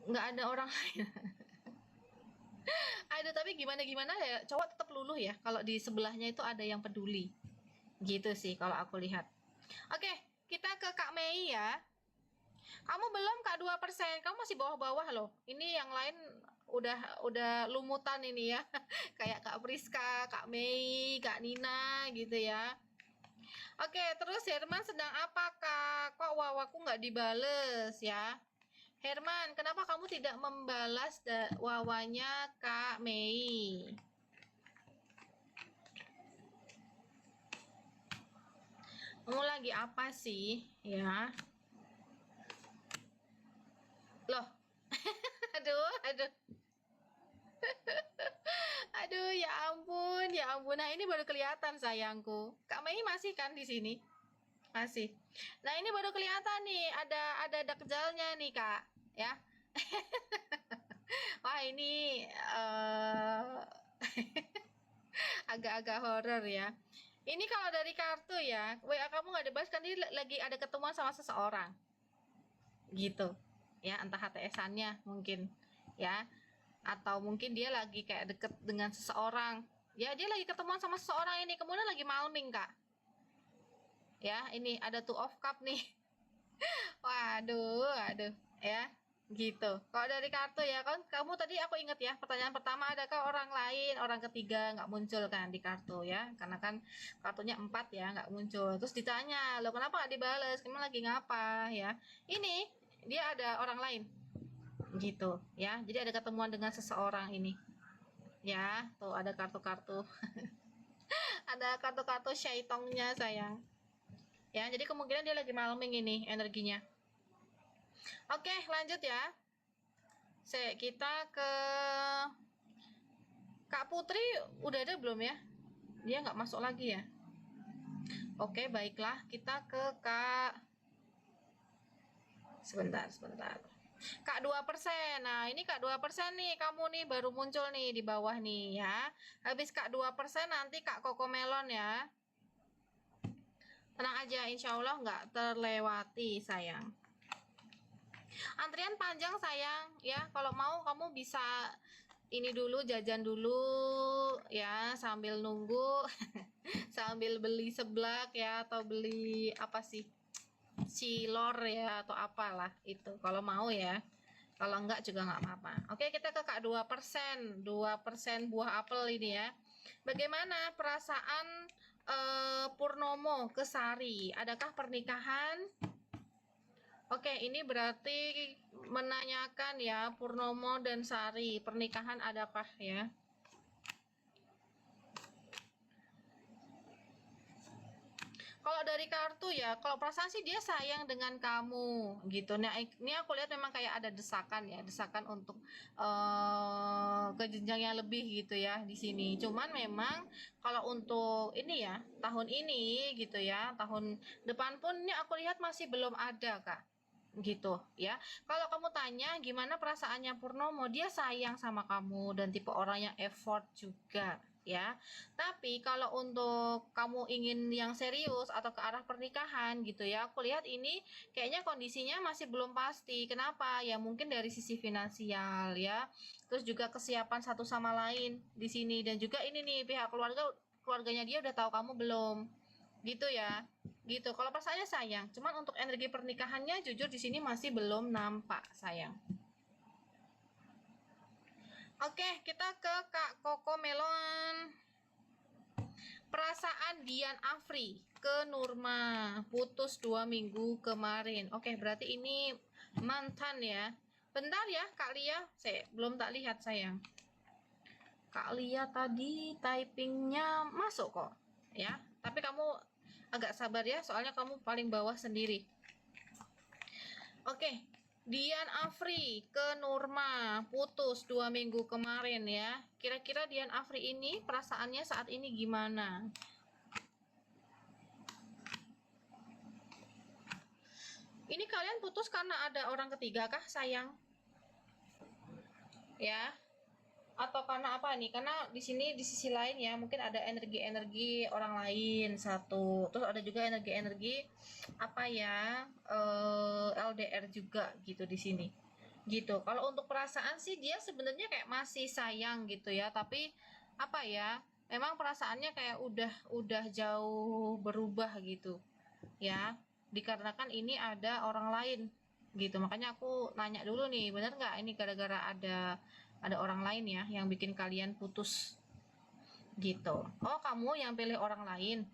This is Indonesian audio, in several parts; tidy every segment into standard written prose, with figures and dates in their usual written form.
nggak ada orang lain. Aduh, tapi gimana-gimana ya, cowok tetap luluh ya kalau di sebelahnya itu ada yang peduli. Gitu sih kalau aku lihat. Oke, kita ke Kak Mei ya. Kamu belum Kak 2%, kamu masih bawah-bawah loh. Ini yang lain udah lumutan ini ya. Kayak Kak Priska, Kak Mei, Kak Nina gitu ya. Oke, terus Herman sedang apa Kak? Kok wawaku nggak dibales ya? Herman, kenapa kamu tidak membalas wawanya Kak Mei? Kamu lagi apa sih ya? Loh, aduh, aduh. Aduh, ya ampun, ya ampun. Nah, ini baru kelihatan sayangku. Kak Mei masih kan di sini? Masih. Nah, ini baru kelihatan nih, ada dakjalnya nih, Kak. Ya. Wah, ini agak-agak horor ya. Ini kalau dari kartu ya, WA kamu nggak dibahas kan dia lagi ada ketemuan sama seseorang. Gitu. Ya, entah HTS-annya mungkin ya. Atau mungkin dia lagi kayak deket dengan seseorang. Ya, dia lagi ketemuan sama seseorang ini, kemudian lagi malming, Kak. Ya, ini ada two of cup nih. Waduh, aduh, ya, gitu. Kalau dari kartu ya kan, kamu tadi aku inget ya, pertanyaan pertama adakah orang lain, orang ketiga nggak muncul kan di kartu ya, karena kan kartunya 4 ya nggak muncul. Terus ditanya, lo kenapa nggak dibales? Kamu lagi ngapa ya? Ini dia ada orang lain, gitu ya. Jadi ada ketemuan dengan seseorang ini, ya. Tuh ada kartu-kartu, ada kartu-kartu syaitongnya sayang. Ya, jadi kemungkinan dia lagi malming ini energinya. Oke, lanjut ya. Kita ke Kak Putri, udah ada belum ya? Dia nggak masuk lagi ya? Oke, baiklah. Kita ke Kak... Sebentar, sebentar. Kak 2%. Nah, ini Kak 2% nih. Kamu nih baru muncul nih di bawah nih ya. Habis Kak 2% nanti Kak Koko Melon ya. Tenang aja, insya Allah nggak terlewati sayang. Antrian panjang sayang ya. Kalau mau kamu bisa ini dulu, jajan dulu ya sambil nunggu. Sambil beli seblak ya, atau beli apa sih, cilor ya, atau apalah itu kalau mau ya. Kalau enggak juga nggak apa-apa. Oke, kita ke Kak 2%. 2% buah apel ini ya. Bagaimana perasaan Purnomo ke Sari? Adakah pernikahan? Oke, ini berarti menanyakan ya, Purnomo dan Sari, pernikahan adakah ya? Kalau dari kartu ya, kalau perasaan sih dia sayang dengan kamu gitu. Nah, ini aku lihat memang kayak ada desakan ya, desakan untuk ke jenjang yang lebih gitu ya di sini. Cuman memang kalau untuk ini ya, tahun ini gitu ya, tahun depan pun ini aku lihat masih belum ada, Kak. Gitu ya. Kalau kamu tanya gimana perasaannya Purnomo, dia sayang sama kamu dan tipe orang yang effort juga ya. Tapi kalau untuk kamu ingin yang serius atau ke arah pernikahan gitu ya, aku lihat ini kayaknya kondisinya masih belum pasti. Kenapa? Ya mungkin dari sisi finansial ya. Terus juga kesiapan satu sama lain di sini, dan juga ini nih pihak keluarganya dia udah tahu kamu belum. Gitu ya. Gitu. Kalau perasaannya sayang, cuman untuk energi pernikahannya jujur di sini masih belum nampak sayang. Oke, kita ke Kak Koko Melon. Perasaan Dian Afri ke Nurma, putus 2 minggu kemarin. Oke, berarti ini mantan ya. Bentar ya Kak Lia, saya belum tak lihat sayang. Kak Lia tadi typingnya masuk kok ya. Tapi kamu agak sabar ya, soalnya kamu paling bawah sendiri. Oke, Dian Afri ke Nurma, putus 2 minggu kemarin ya. Kira-kira Dian Afri ini perasaannya saat ini gimana? Ini kalian putus karena ada orang ketiga kah sayang? Ya, atau karena apa nih? Karena di sini di sisi lain ya, mungkin ada energi-energi orang lain satu. Terus ada juga energi-energi apa ya? LDR juga gitu di sini. gitu. Kalau untuk perasaan sih dia sebenarnya kayak masih sayang gitu ya, tapi apa ya, memang perasaannya kayak udah jauh berubah gitu ya, dikarenakan ini ada orang lain gitu. Makanya aku nanya dulu nih, bener nggak ini gara-gara ada orang lain ya yang bikin kalian putus gitu. Oh, kamu yang pilih orang lain.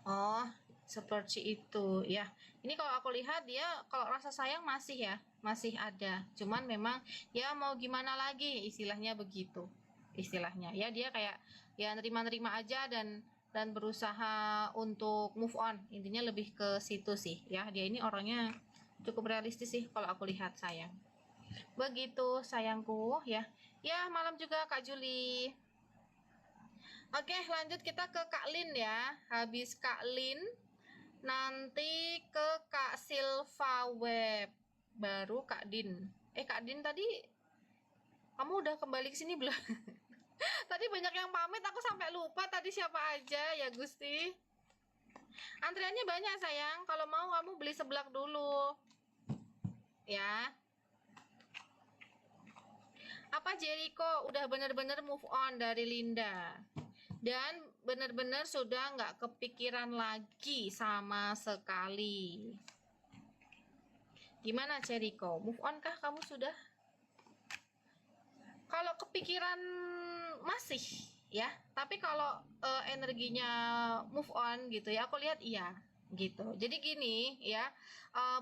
Oh, seperti itu ya. Ini kalau aku lihat dia kalau rasa sayang masih ya, masih ada. Cuman memang ya mau gimana lagi istilahnya begitu. Istilahnya ya dia kayak ya nerima-nerima aja dan berusaha untuk move on. Intinya lebih ke situ sih ya. Dia ini orangnya cukup realistis sih kalau aku lihat sayang. Begitu sayangku ya. Ya, malam juga Kak Juli. Oke, lanjut kita ke Kak Lin ya. Habis Kak Lin, nanti ke Kak Silva Web, baru Kak Din. Kak Din tadi kamu udah kembali ke sini belum? Tadi banyak yang pamit, aku sampai lupa tadi siapa aja ya Gusti. Antriannya banyak sayang, kalau mau kamu beli seblak dulu. Ya. Apa Jericho udah bener-bener move on dari Linda? Dan benar-benar sudah nggak kepikiran lagi sama sekali. Gimana Jericho? Move on kah kamu sudah? Kalau kepikiran masih ya, tapi kalau energinya move on gitu ya, aku lihat iya gitu. Jadi gini ya,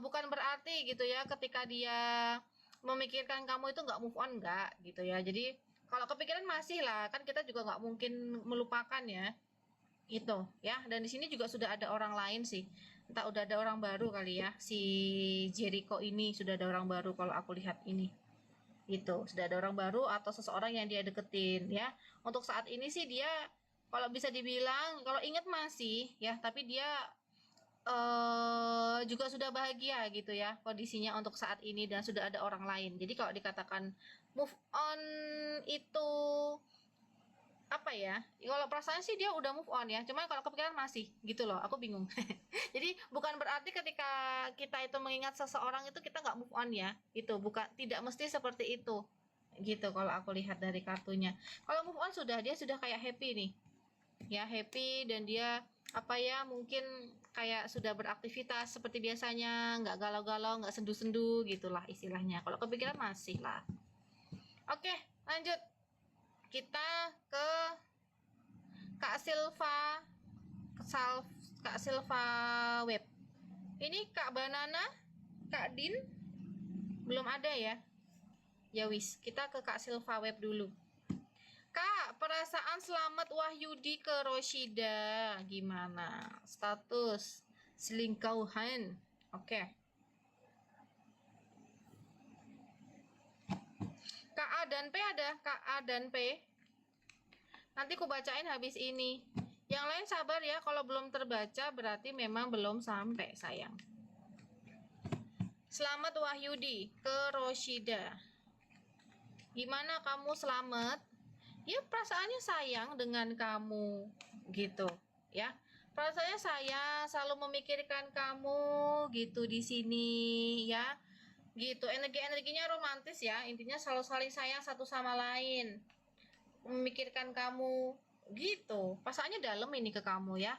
bukan berarti gitu ya ketika dia memikirkan kamu itu nggak move on nggak gitu ya. Jadi kalau kepikiran masih lah, kan kita juga nggak mungkin melupakan ya itu ya. Dan di sini juga sudah ada orang lain sih, entah udah ada orang baru kali ya, si Jericho ini sudah ada orang baru kalau aku lihat ini gitu, sudah ada orang baru atau seseorang yang dia deketin ya. Untuk saat ini sih dia kalau bisa dibilang kalau inget masih ya, tapi dia juga sudah bahagia gitu ya kondisinya untuk saat ini dan sudah ada orang lain. Jadi kalau dikatakan move on itu apa ya, kalau perasaan sih dia udah move on ya, cuman kalau kepikiran masih gitu loh, aku bingung. Jadi bukan berarti ketika kita itu mengingat seseorang itu kita nggak move on ya, itu bukan, tidak mesti seperti itu gitu kalau aku lihat dari kartunya. Kalau move on sudah, dia sudah kayak happy nih ya, happy, dan dia apa ya, mungkin kayak sudah beraktivitas seperti biasanya, nggak galau-galau, nggak sendu-sendu gitulah istilahnya. Kalau kepikiran masih lah. Oke, lanjut kita ke Kak Silva, Kak Silva Web. Ini Kak Banana, Kak Din belum ada ya. Ya wis, kita ke Kak Silva Web dulu. Kak, perasaan selamat Wahyudi ke Roshida gimana? Status selingkuhan. Oke. Kak A dan P ada, Kak A dan P. Nanti ku bacain habis ini. Yang lain sabar ya, kalau belum terbaca berarti memang belum sampai sayang. Selamat Wahyudi ke Roshida. Gimana kamu selamat? Ya perasaannya sayang dengan kamu gitu ya. Perasaannya sayang, selalu memikirkan kamu gitu di sini ya. Gitu, energi-energinya romantis ya. Intinya selalu saling sayang satu sama lain. Memikirkan kamu gitu. Perasaannya dalam ini ke kamu ya.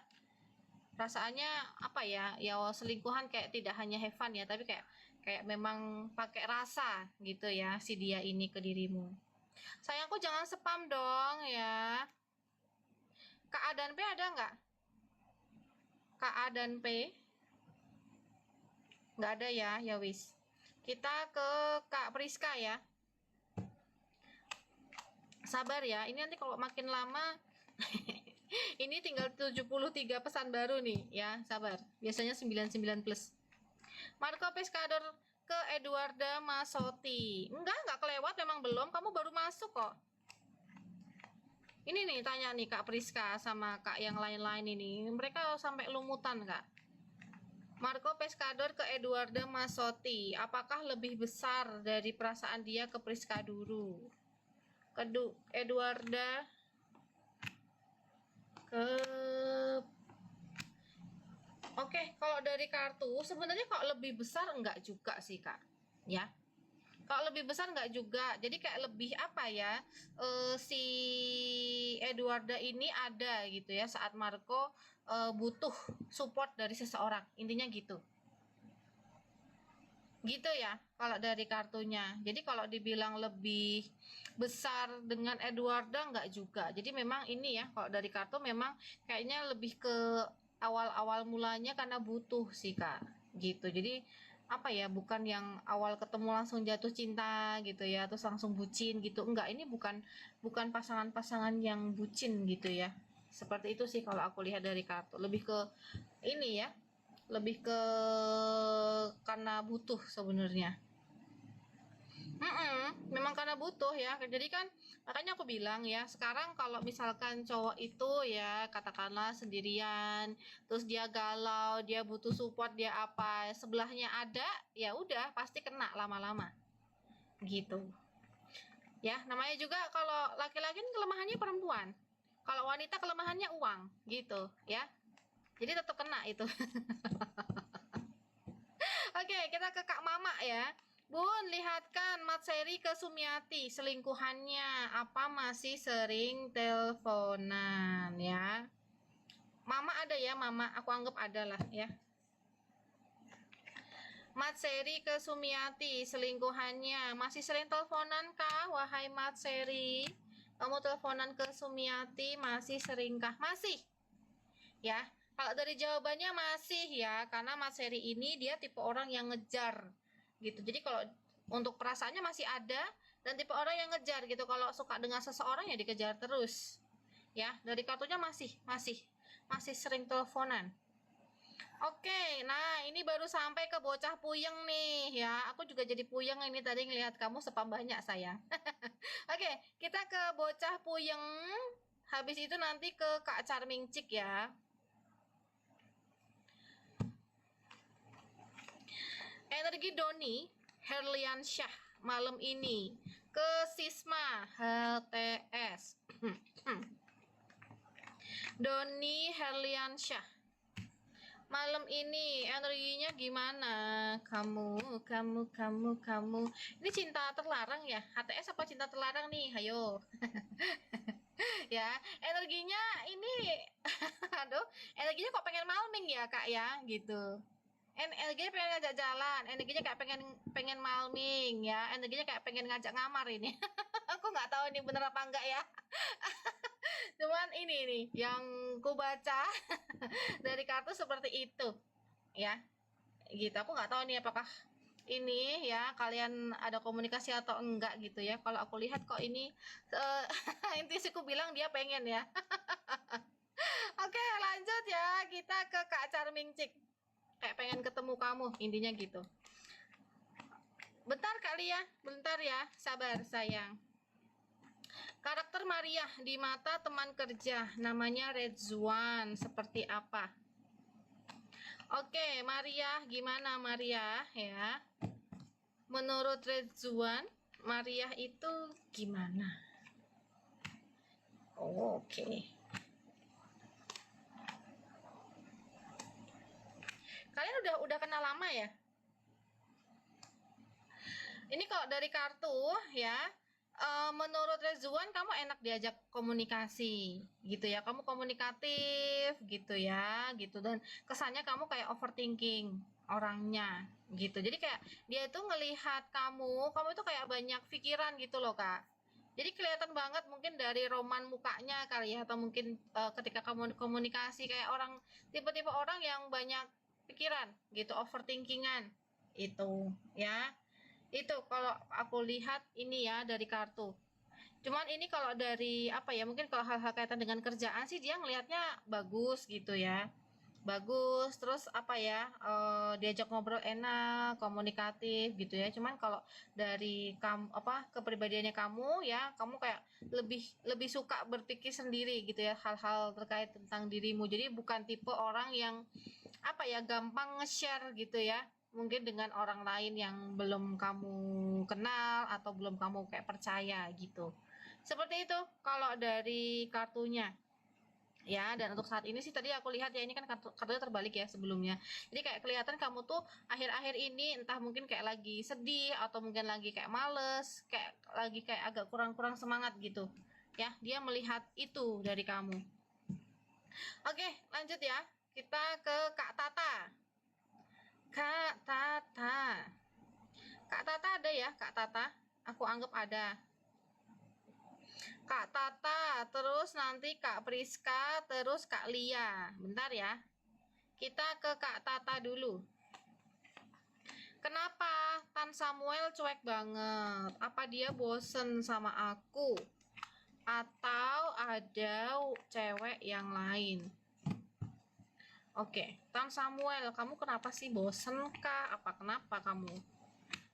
Perasaannya apa ya? Ya selingkuhan kayak tidak hanya have fun ya, tapi kayak memang pakai rasa gitu ya si dia ini ke dirimu. Sayangku jangan spam dong ya. Kak A dan P ada nggak? Kak A dan P? Nggak ada ya, ya wis. Kita ke Kak Priska ya. Sabar ya, ini nanti kalau makin lama ini tinggal 73 pesan baru nih ya, sabar. Biasanya 99 plus. Marco Pescador ke Eduarda Masotti. Enggak kelewat, memang belum, kamu baru masuk kok. Ini nih tanya nih Kak Priska sama Kak yang lain-lain ini, mereka sampai lumutan Kak. Marco Pescador ke Eduarda Masotti, apakah lebih besar dari perasaan dia ke Priska dulu? Eduarda ke Oke, kalau dari kartu sebenarnya kok lebih besar enggak juga sih Kak. Ya. Kalau lebih besar nggak juga. Jadi kayak lebih apa ya? Si Edwarda ini ada gitu ya saat Marco butuh support dari seseorang. Intinya gitu. Gitu ya kalau dari kartunya. Jadi kalau dibilang lebih besar dengan Edwarda nggak juga. Jadi memang ini ya kalau dari kartu memang kayaknya lebih ke awal-awal mulanya karena butuh sih Kak. Gitu. Jadi apa ya, bukan yang awal ketemu langsung jatuh cinta gitu ya, terus langsung bucin gitu. Enggak, ini bukan bukan pasangan-pasangan yang bucin gitu ya. Seperti itu sih kalau aku lihat dari kartu. Lebih ke ini ya, lebih ke karena butuh sebenarnya. Memang karena butuh ya. Jadi kan makanya aku bilang ya, sekarang kalau misalkan cowok itu ya katakanlah sendirian, terus dia galau, dia butuh support, dia apa, sebelahnya ada, ya udah pasti kena lama-lama. Gitu. Ya, namanya juga kalau laki-laki kan kelemahannya perempuan. Kalau wanita kelemahannya uang, gitu ya. Jadi tetap kena itu. Oke, kita ke Kak Mama ya. Bun, lihatkan Matseri ke Sumiati, selingkuhannya apa masih sering teleponan ya. Mama ada ya, Mama, aku anggap ada lah ya. Matseri ke Sumiati, selingkuhannya masih sering teleponan kah, wahai Matseri? Kamu teleponan ke Sumiati masih seringkah? Masih ya. Kalau dari jawabannya masih ya, karena Mas Heri ini dia tipe orang yang ngejar gitu. Jadi kalau untuk perasaannya masih ada, dan tipe orang yang ngejar gitu. Kalau suka dengan seseorang ya dikejar terus. Ya, dari kartunya masih sering teleponan. Oke, nah ini baru sampai ke bocah puyeng nih ya. Aku juga jadi puyeng ini tadi ngelihat kamu spam banyak sayang. Oke, kita ke bocah puyeng. Habis itu nanti ke Kak Charming Chick ya. Energi Doni Herliansyah malam ini ke Sisma HTS. Doni Herliansyah malam ini energinya gimana? Kamu ini cinta terlarang ya? HTS apa cinta terlarang nih? Hayo. Ya, energinya ini aduh, energinya kok pengen malming ya Kak ya gitu. Energinya pengen ngajak jalan, energinya kayak pengen pengen malming ya, energinya kayak pengen ngajak ngamar ini. Aku nggak tahu ini bener apa enggak ya. Cuman ini nih yang ku baca dari kartu seperti itu ya. Gitu. Aku nggak tahu nih apakah ini ya kalian ada komunikasi atau enggak gitu ya. Kalau aku lihat kok ini intuisiku bilang dia pengen ya. Oke, lanjut ya. Kita ke Kak Charming Chick. Kayak pengen ketemu kamu, intinya gitu. Bentar kali ya, bentar ya, sabar sayang. Karakter Maria di mata teman kerja, namanya Redzwan, seperti apa? Oke, Maria, gimana Maria ya? Menurut Redzwan, Maria itu gimana? Oh, oke. Kalian udah kenal lama ya? Ini kalau dari kartu ya, menurut Rezwan kamu enak diajak komunikasi gitu ya, kamu komunikatif gitu ya gitu, dan kesannya kamu kayak overthinking orangnya gitu. Jadi kayak dia itu ngelihat kamu itu kayak banyak pikiran gitu loh Kak. Jadi kelihatan banget mungkin dari roman mukanya kali ya, atau mungkin ketika kamu komunikasi kayak orang, tipe-tipe orang yang banyak pikiran gitu, overthinkingan itu ya. Itu kalau aku lihat ini ya dari kartu. Cuman ini kalau dari apa ya, mungkin kalau hal-hal kaitan dengan kerjaan sih dia ngelihatnya bagus gitu ya. Bagus, terus apa ya, diajak ngobrol enak, komunikatif gitu ya. Cuman kalau dari kamu apa kepribadiannya kamu ya, kamu kayak lebih lebih suka berpikir sendiri gitu ya, hal-hal terkait tentang dirimu. Jadi bukan tipe orang yang apa ya, gampang nge-share gitu ya, mungkin dengan orang lain yang belum kamu kenal atau belum kamu kayak percaya gitu. Seperti itu kalau dari kartunya. ya. Dan untuk saat ini sih tadi aku lihat ya, ini kan kartunya terbalik ya sebelumnya, jadi kayak kelihatan kamu tuh akhir-akhir ini entah mungkin kayak lagi sedih atau mungkin lagi kayak males, kayak lagi kayak agak kurang-kurang semangat gitu ya, dia melihat itu dari kamu. Oke, lanjut ya, kita ke Kak Tata. Kak Tata, Kak Tata ada ya? Kak Tata, aku anggap ada. Kak Tata, terus nanti Kak Priska, terus Kak Lia. Bentar ya. Kita ke Kak Tata dulu. Kenapa Tan Samuel cuek banget? Apa dia bosen sama aku? Atau ada cewek yang lain? Oke, Tan Samuel, kamu kenapa sih bosen kah? Apa kenapa kamu?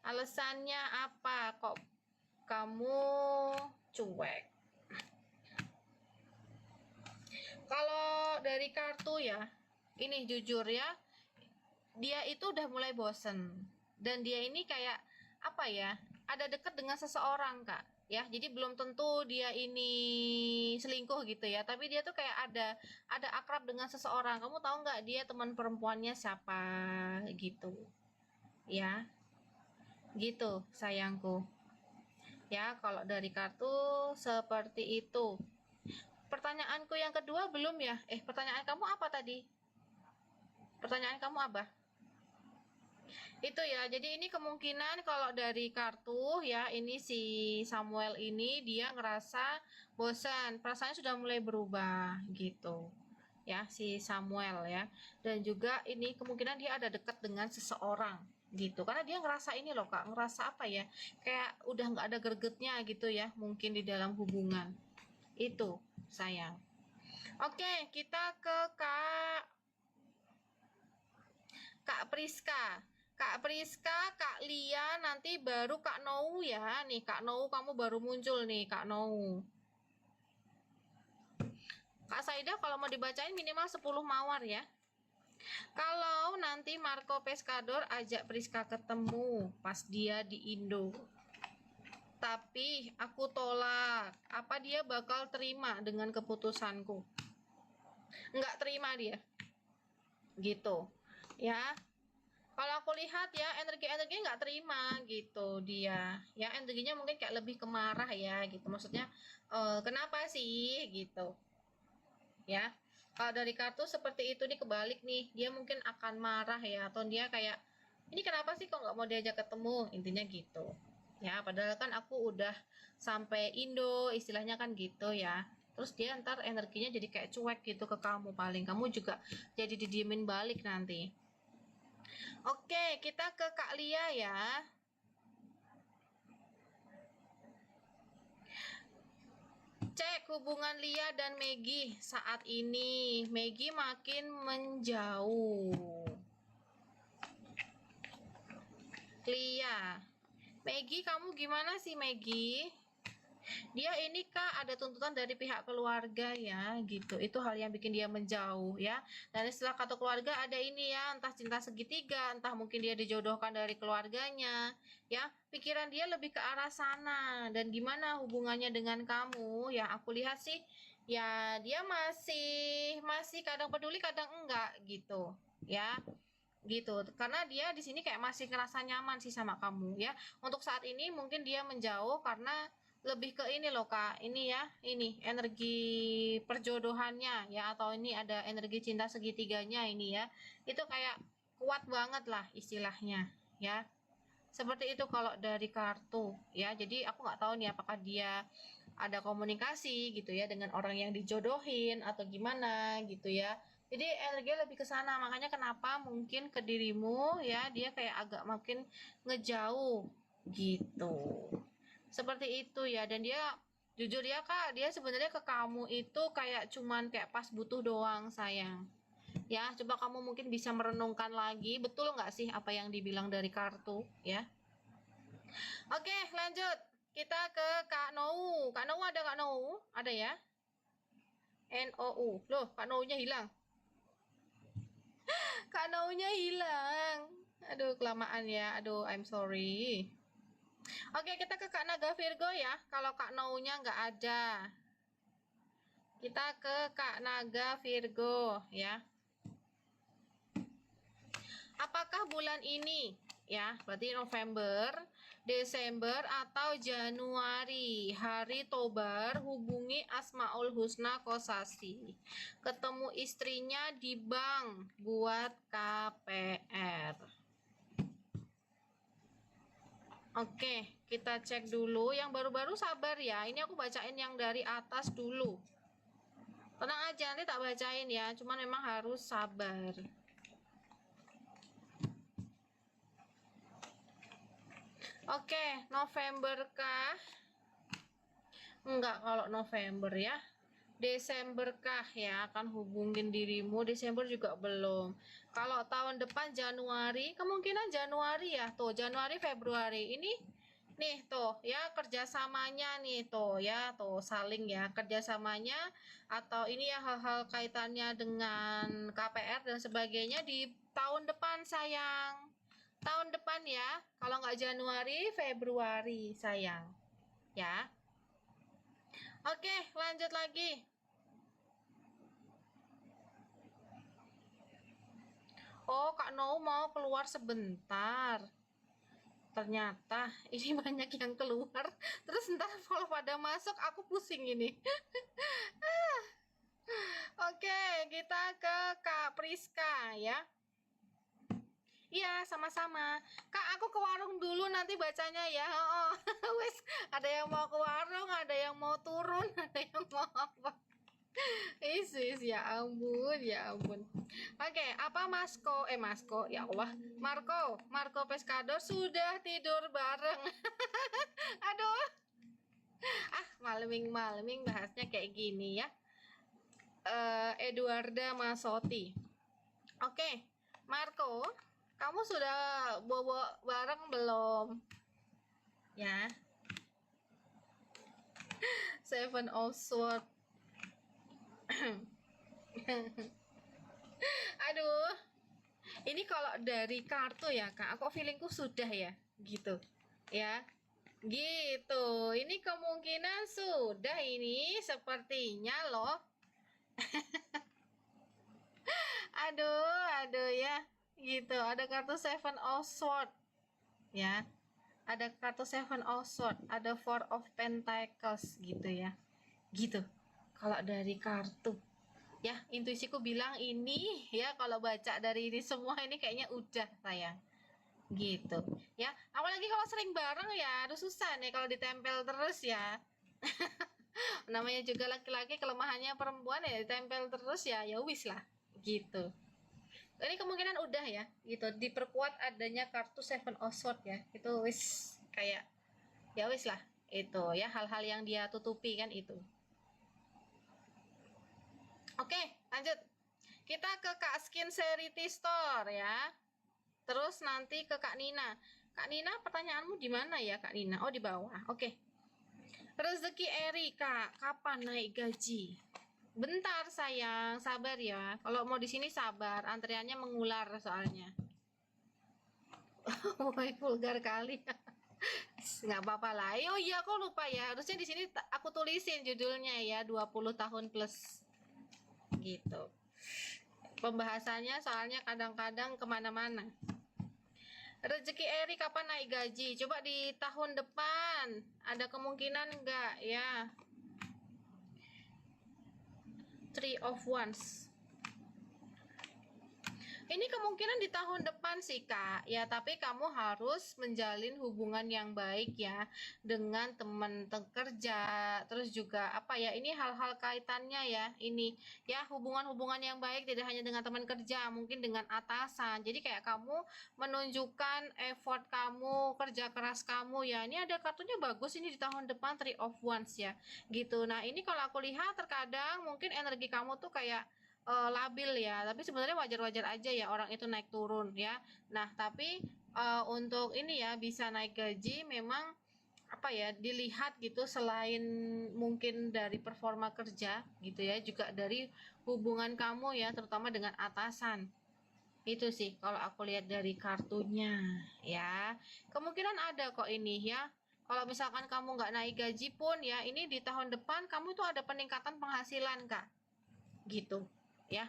Alasannya apa kok kamu cuek? Kalau dari kartu ya, ini jujur ya, dia itu udah mulai bosen. Dan dia ini kayak, apa ya, ada deket dengan seseorang kak. Ya, jadi belum tentu dia ini selingkuh gitu ya, tapi dia tuh kayak ada akrab dengan seseorang. Kamu tahu nggak dia teman perempuannya siapa gitu? Ya, gitu sayangku. Ya, kalau dari kartu seperti itu. Pertanyaanku yang kedua belum ya? Pertanyaan kamu apa tadi? Pertanyaan kamu apa? Itu ya, jadi ini kemungkinan kalau dari kartu ya, ini si Samuel ini dia ngerasa bosan, perasaannya sudah mulai berubah gitu. Ya, si Samuel ya. Dan juga ini kemungkinan dia ada dekat dengan seseorang gitu. Karena dia ngerasa ini loh Kak, ngerasa apa ya? Kayak udah nggak ada gregetnya gitu ya, mungkin di dalam hubungan. Itu, sayang. Oke, kita ke Kak Priska. Kak Priska, Kak Lia, nanti baru Kak Nou ya. Nih, Kak Nou kamu baru muncul nih, Kak Nou. Kak Saida kalau mau dibacain minimal 10 mawar ya. Kalau nanti Marco Pescador ajak Priska ketemu pas dia di Indo, tapi aku tolak, apa dia bakal terima dengan keputusanku? Nggak terima dia. Gitu. Ya, kalau aku lihat ya energi nggak terima gitu dia ya, energinya mungkin kayak lebih kemarah ya gitu, maksudnya kenapa sih gitu ya. Kalau dari kartu seperti itu nih kebalik nih, dia mungkin akan marah ya, atau dia kayak ini kenapa sih kok nggak mau diajak ketemu, intinya gitu ya, padahal kan aku udah sampai Indo istilahnya kan gitu ya. Terus dia ntar energinya jadi kayak cuek gitu ke kamu, paling kamu juga jadi didiemin balik nanti. Oke, kita ke Kak Lia ya. Cek hubungan Lia dan Maggie saat ini. Maggie makin menjauh. Lia, Maggie kamu gimana sih Maggie? Dia ini Kak ada tuntutan dari pihak keluarga ya gitu, itu hal yang bikin dia menjauh ya. Dan istilah kartu keluarga ada ini ya, entah cinta segitiga, entah mungkin dia dijodohkan dari keluarganya ya, pikiran dia lebih ke arah sana. Dan gimana hubungannya dengan kamu ya, aku lihat sih ya dia masih kadang peduli kadang enggak gitu ya, gitu, karena dia di sini kayak masih ngerasa nyaman sih sama kamu ya. Untuk saat ini mungkin dia menjauh karena lebih ke ini loh Kak, ini ya, ini energi perjodohannya ya, atau ini ada energi cinta segitiganya ini ya, itu kayak kuat banget lah istilahnya ya, seperti itu kalau dari kartu ya. Jadi aku nggak tahu nih apakah dia ada komunikasi gitu ya dengan orang yang dijodohin atau gimana gitu ya. Jadi energi lebih ke sana, makanya kenapa mungkin ke dirimu ya dia kayak agak makin ngejauh gitu. Seperti itu ya. Dan dia jujur ya Kak, dia sebenarnya ke kamu itu kayak cuman kayak pas butuh doang sayang. Ya, coba kamu mungkin bisa merenungkan lagi, betul nggak sih apa yang dibilang dari kartu ya. Oke, lanjut. Kita ke Kak Nou. Kak Nou ada, Kak Nou? Ada ya? NOU. Loh, Kak Nou-nya hilang. Kak Nou-nya hilang. Aduh, kelamaan ya. Aduh, I'm sorry. Oke, kita ke Kak Naga Virgo ya. Kalau Kak Nou-nya nggak ada. Kita ke Kak Naga Virgo ya. Apakah bulan ini ya, berarti November, Desember atau Januari, hari Tobar, hubungi Asmaul Husna Kosasi. Ketemu istrinya di bank buat KPR. Oke, kita cek dulu. Yang baru-baru sabar ya. Ini aku bacain yang dari atas dulu. Tenang aja, nanti tak bacain ya. Cuman memang harus sabar. Oke, November kah? Enggak, kalau November ya. Desember kah ya akan hubungin dirimu? Desember juga belum. Kalau tahun depan Januari, kemungkinan Januari ya. Tuh, Januari, Februari. Ini nih tuh ya kerjasamanya nih tuh ya tuh saling ya kerjasamanya atau ini ya hal-hal kaitannya dengan KPR dan sebagainya di tahun depan sayang. Tahun depan ya, kalau nggak Januari, Februari sayang. Ya. Oke, lanjut lagi. Oh, Kak Nou mau keluar sebentar. Ternyata ini banyak yang keluar. Terus ntar kalau pada masuk aku pusing ini. Oke, kita ke Kak Priska ya. Iya, sama-sama. Kak, aku ke warung dulu nanti bacanya ya. Oh, wes, ada yang mau ke warung, ada yang mau turun, ada yang mau apa. Isis, ya ampun, ya ampun. Oke, apa Masko, ya Allah. Marco Pescador sudah tidur bareng. Aduh, maleming bahasnya kayak gini ya. Eduarda Masotti. Oke, Marco, kamu sudah bawa bareng belum? Ya. Seven of Swords. Aduh, ini kalau dari kartu ya kak, aku feelingku sudah ya, gitu, ya, gitu. Ini kemungkinan sudah ini sepertinya loh. aduh ya, gitu. Ada kartu Seven of Swords, ya. Ada kartu Seven of Swords, ada Four of Pentacles, gitu ya, gitu. Kalau dari kartu. Ya, intuisiku bilang ini ya kalau baca dari ini semua ini kayaknya udah sayang. Gitu. Ya, apalagi kalau sering bareng ya, aduh susah nih kalau ditempel terus ya. Namanya juga laki-laki kelemahannya perempuan ya ditempel terus ya, ya wis lah. Gitu. Ini kemungkinan udah ya, gitu. Diperkuat adanya kartu Seven of Swords ya. Itu wis kayak ya wis lah. Itu ya hal-hal yang dia tutupi kan itu. Oke, lanjut. Kita ke Kak Skin Charity Store ya. Terus nanti ke Kak Nina. Kak Nina, pertanyaanmu di mana ya Kak Nina? Oh, di bawah. Oke. Rezeki Erika, kapan naik gaji? Bentar sayang, sabar ya. Kalau mau di sini sabar, antriannya mengular soalnya. Woi, vulgar kali. Nggak apa-apa lah. Oh iya, aku lupa ya. Harusnya di sini aku tulisin judulnya ya, 20 tahun plus. Gitu. Pembahasannya soalnya kadang-kadang kemana-mana. Rezeki Eri kapan naik gaji? Coba di tahun depan. Ada kemungkinan enggak ya? Three of Wands. Ini kemungkinan di tahun depan sih kak ya, tapi kamu harus menjalin hubungan yang baik ya dengan teman kerja, terus juga apa ya, ini hal-hal kaitannya ya, ini ya hubungan-hubungan yang baik tidak hanya dengan teman kerja, mungkin dengan atasan. Jadi kayak kamu menunjukkan effort kamu, kerja keras kamu ya. Ini ada kartunya bagus ini di tahun depan, Three of Wands ya gitu. Nah ini kalau aku lihat terkadang mungkin energi kamu tuh kayak labil ya, tapi sebenarnya wajar-wajar aja ya orang itu naik turun ya. Nah tapi untuk ini ya bisa naik gaji memang apa ya dilihat gitu, selain mungkin dari performa kerja gitu ya, juga dari hubungan kamu ya terutama dengan atasan. Itu sih kalau aku lihat dari kartunya ya, kemungkinan ada kok ini ya. Kalau misalkan kamu nggak naik gaji pun ya, ini di tahun depan kamu tuh ada peningkatan penghasilan Kak, gitu ya,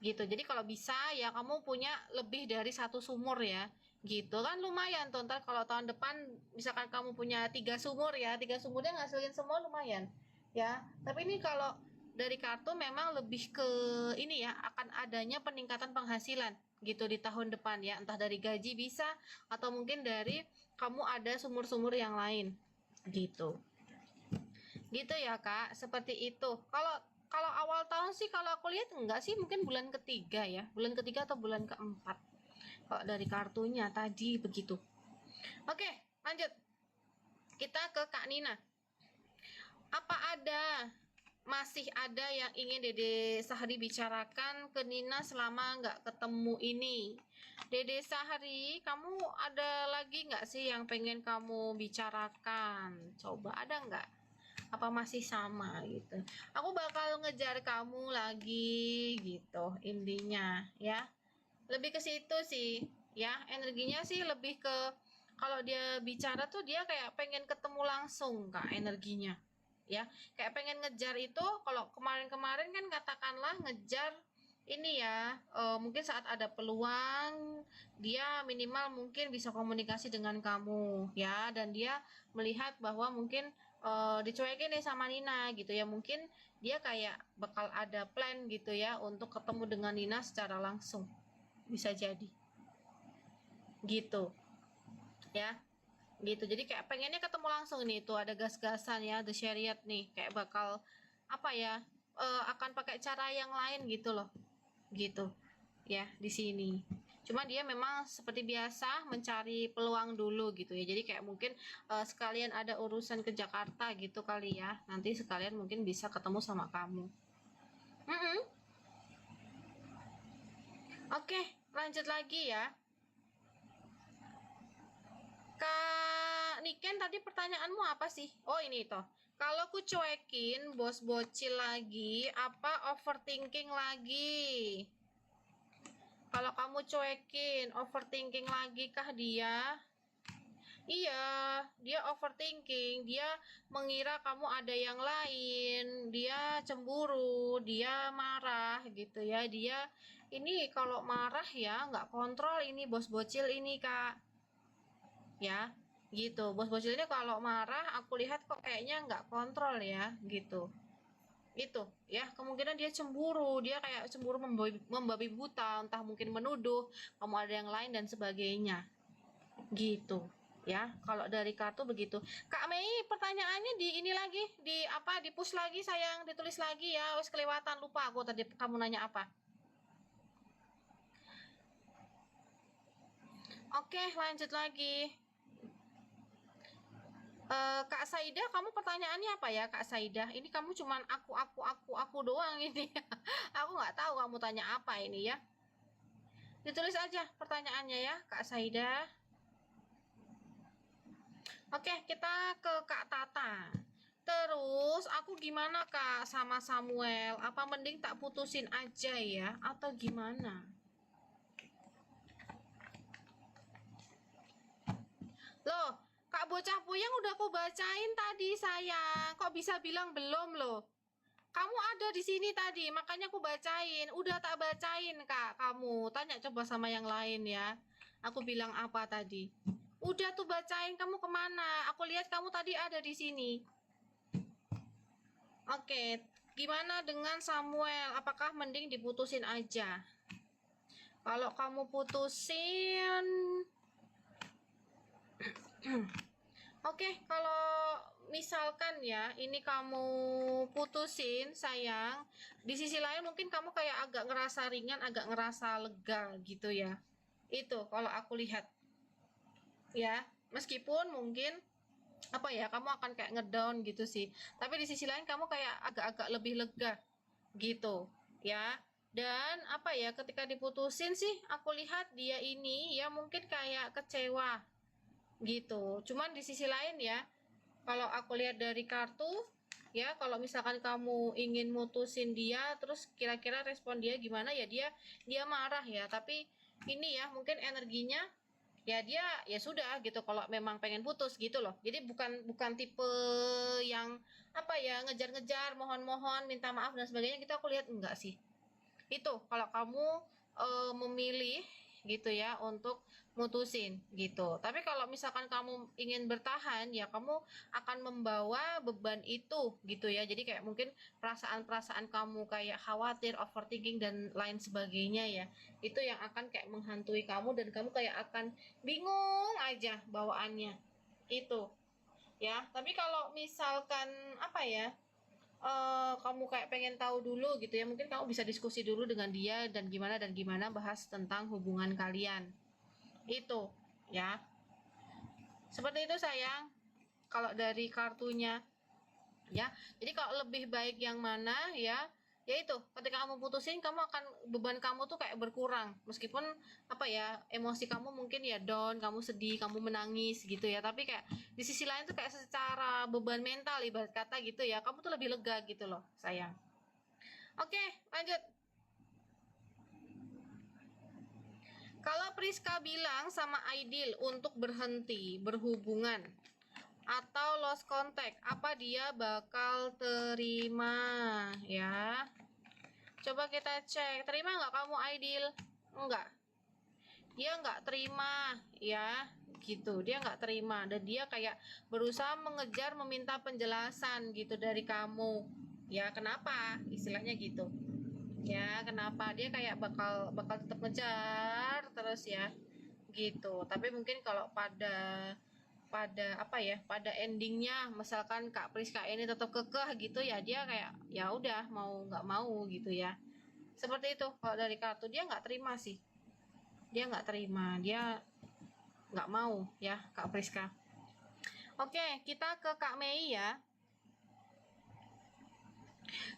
gitu. Jadi kalau bisa ya kamu punya lebih dari satu sumur ya, gitu kan lumayan tuh. Ntar kalau tahun depan misalkan kamu punya 3 sumur ya, 3 sumurnya ngasilin semua lumayan ya. Tapi ini kalau dari kartu memang lebih ke ini ya, akan adanya peningkatan penghasilan gitu di tahun depan ya, entah dari gaji bisa atau mungkin dari kamu ada sumur-sumur yang lain gitu. Gitu ya Kak, seperti itu. Kalau kalau awal tahun sih kalau aku lihat enggak sih, mungkin bulan ketiga ya, bulan ketiga atau bulan keempat. Kalau dari kartunya tadi begitu. Oke, lanjut. Kita ke Kak Nina. Apa masih ada yang ingin Dede Sahri bicarakan ke Nina selama nggak ketemu ini? Dede Sahri, kamu ada lagi nggak sih yang pengen kamu bicarakan? Coba ada nggak? Apa masih sama gitu? Aku bakal ngejar kamu lagi gitu intinya ya. Lebih ke situ sih ya, energinya sih lebih ke kalau dia bicara tuh dia kayak pengen ketemu langsung Kak energinya ya, kayak pengen ngejar itu. Kalau kemarin-kemarin kan katakanlah ngejar ini ya, mungkin saat ada peluang dia minimal mungkin bisa komunikasi dengan kamu ya, dan dia melihat bahwa mungkin dicuekin nih sama Nina gitu ya, mungkin dia kayak bakal ada plan gitu ya untuk ketemu dengan Nina secara langsung, bisa jadi gitu ya, gitu. Jadi kayak pengennya ketemu langsung nih, tuh ada gas-gasan ya The Chariot nih, kayak bakal apa ya, akan pakai cara yang lain gitu loh, gitu ya di sini. Cuma dia memang seperti biasa mencari peluang dulu gitu ya, jadi kayak mungkin sekalian ada urusan ke Jakarta gitu kali ya, nanti sekalian mungkin bisa ketemu sama kamu. Oke, lanjut lagi ya Kak Niken, tadi pertanyaanmu apa sih? Oh ini toh. Kalau ku cuekin bos bocil lagi, apa overthinking lagi? Kalau kamu cuekin, overthinking lagi kah dia? Iya, dia overthinking. Dia mengira kamu ada yang lain. Dia cemburu, dia marah gitu ya. Dia ini kalau marah ya nggak kontrol ini bos bocil ini Kak. Ya gitu, bos bocil ini kalau marah aku lihat kok kayaknya nggak kontrol ya gitu. Itu ya, kemungkinan dia cemburu, dia kayak cemburu membabi buta, entah mungkin menuduh kamu ada yang lain dan sebagainya gitu ya. Kalau dari kartu begitu. Kak Mei, pertanyaannya di ini lagi, di apa, di push lagi sayang, ditulis lagi ya, wes kelewatan, lupa aku tadi kamu nanya apa. Oke, lanjut lagi. Kak Saida, kamu pertanyaannya apa ya Kak Saida? Ini kamu cuman aku doang ini. Aku nggak tahu kamu tanya apa ini ya. Ditulis aja pertanyaannya ya Kak Saida. Oke, kita ke Kak Tata. Terus aku gimana Kak sama Samuel? Apa mending tak putusin aja ya atau gimana? Loh, Kak Bocah Puyeng udah aku bacain tadi sayang. Kok bisa bilang belum loh? Kamu ada di sini tadi, makanya aku bacain. Udah tak bacain Kak, kamu. Tanya coba sama yang lain ya. Aku bilang apa tadi? Udah tuh bacain, kamu kemana? Aku lihat kamu tadi ada di sini. Oke, gimana dengan Samuel? Apakah mending diputusin aja? Kalau kamu putusin... Oke, kalau misalkan ya ini kamu putusin sayang, di sisi lain mungkin kamu kayak agak ngerasa ringan, agak ngerasa lega gitu ya. Itu kalau aku lihat ya, meskipun mungkin apa ya, kamu akan kayak ngedown gitu sih, tapi di sisi lain kamu kayak agak-agak lebih lega gitu ya. Dan apa ya, ketika diputusin sih aku lihat dia ini ya mungkin kayak kecewa gitu. Cuman di sisi lain ya, kalau aku lihat dari kartu ya, kalau misalkan kamu ingin mutusin dia, terus kira-kira respon dia gimana ya, dia marah ya, tapi ini ya mungkin energinya ya dia ya sudah gitu kalau memang pengen putus gitu loh. Jadi bukan tipe yang apa ya, ngejar-ngejar, mohon-mohon, minta maaf dan sebagainya gitu, aku lihat enggak sih. Itu kalau kamu memilih gitu ya untuk mutusin gitu. Tapi kalau misalkan kamu ingin bertahan, ya kamu akan membawa beban itu gitu ya. Jadi kayak mungkin perasaan-perasaan kamu kayak khawatir, overthinking dan lain sebagainya ya. Itu yang akan kayak menghantui kamu dan kamu kayak akan bingung aja bawaannya. Itu ya. Tapi kalau misalkan apa ya, kamu kayak pengen tahu dulu gitu ya, mungkin kamu bisa diskusi dulu dengan dia dan gimana bahas tentang hubungan kalian. Itu ya. Seperti itu sayang. Kalau dari kartunya ya. Jadi kalau lebih baik yang mana ya? Yaitu ketika kamu putusin, kamu akan beban kamu tuh kayak berkurang, meskipun apa ya, emosi kamu mungkin ya down, kamu sedih, kamu menangis gitu ya, tapi kayak di sisi lain tuh kayak secara beban mental ibarat kata gitu ya, kamu tuh lebih lega gitu loh sayang. Oke, lanjut. Kalau Priska bilang sama Aidil untuk berhenti berhubungan atau lost contact, apa dia bakal terima ya? Coba kita cek, terima nggak kamu Aidil? Enggak, dia nggak terima ya, gitu. Dia nggak terima dan dia kayak berusaha mengejar, meminta penjelasan gitu dari kamu. Ya kenapa? Istilahnya gitu. Ya kenapa? Dia kayak bakal bakal tetap ngejar terus ya, gitu. Tapi mungkin kalau pada pada apa ya, pada endingnya misalkan Kak Priska ini tetap kekeh gitu ya, dia kayak ya udah mau nggak mau gitu ya. Seperti itu. Kalau dari kartu dia nggak terima sih, dia nggak terima, dia nggak mau ya Kak Priska. Oke, kita ke Kak Mei ya.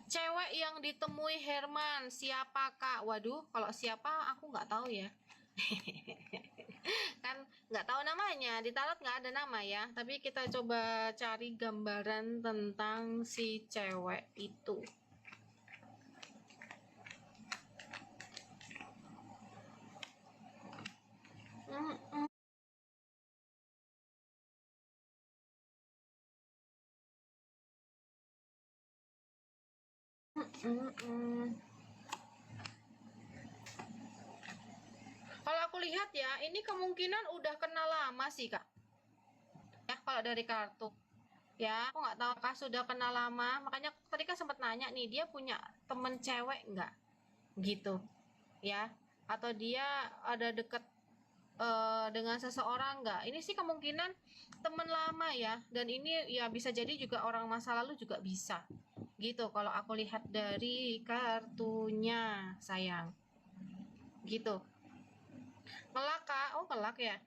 Cewek yang ditemui Herman siapa Kak? Waduh, kalau siapa aku nggak tahu ya. Kan nggak tahu namanya, di tarot nggak ada nama ya, tapi kita coba cari gambaran tentang si cewek itu. Kalau aku lihat ya, ini kemungkinan udah kenal lama sih Kak. Ya, kalau dari kartu. Ya, aku nggak tahu kah sudah kenal lama. Makanya tadi kan sempat nanya nih, dia punya temen cewek nggak? Gitu. Ya. Atau dia ada deket dengan seseorang nggak? Ini sih kemungkinan temen lama ya. Dan ini ya bisa jadi juga orang masa lalu juga bisa. Gitu kalau aku lihat dari kartunya, sayang. Gitu. Ngelak Kak? Oh ngelak ya?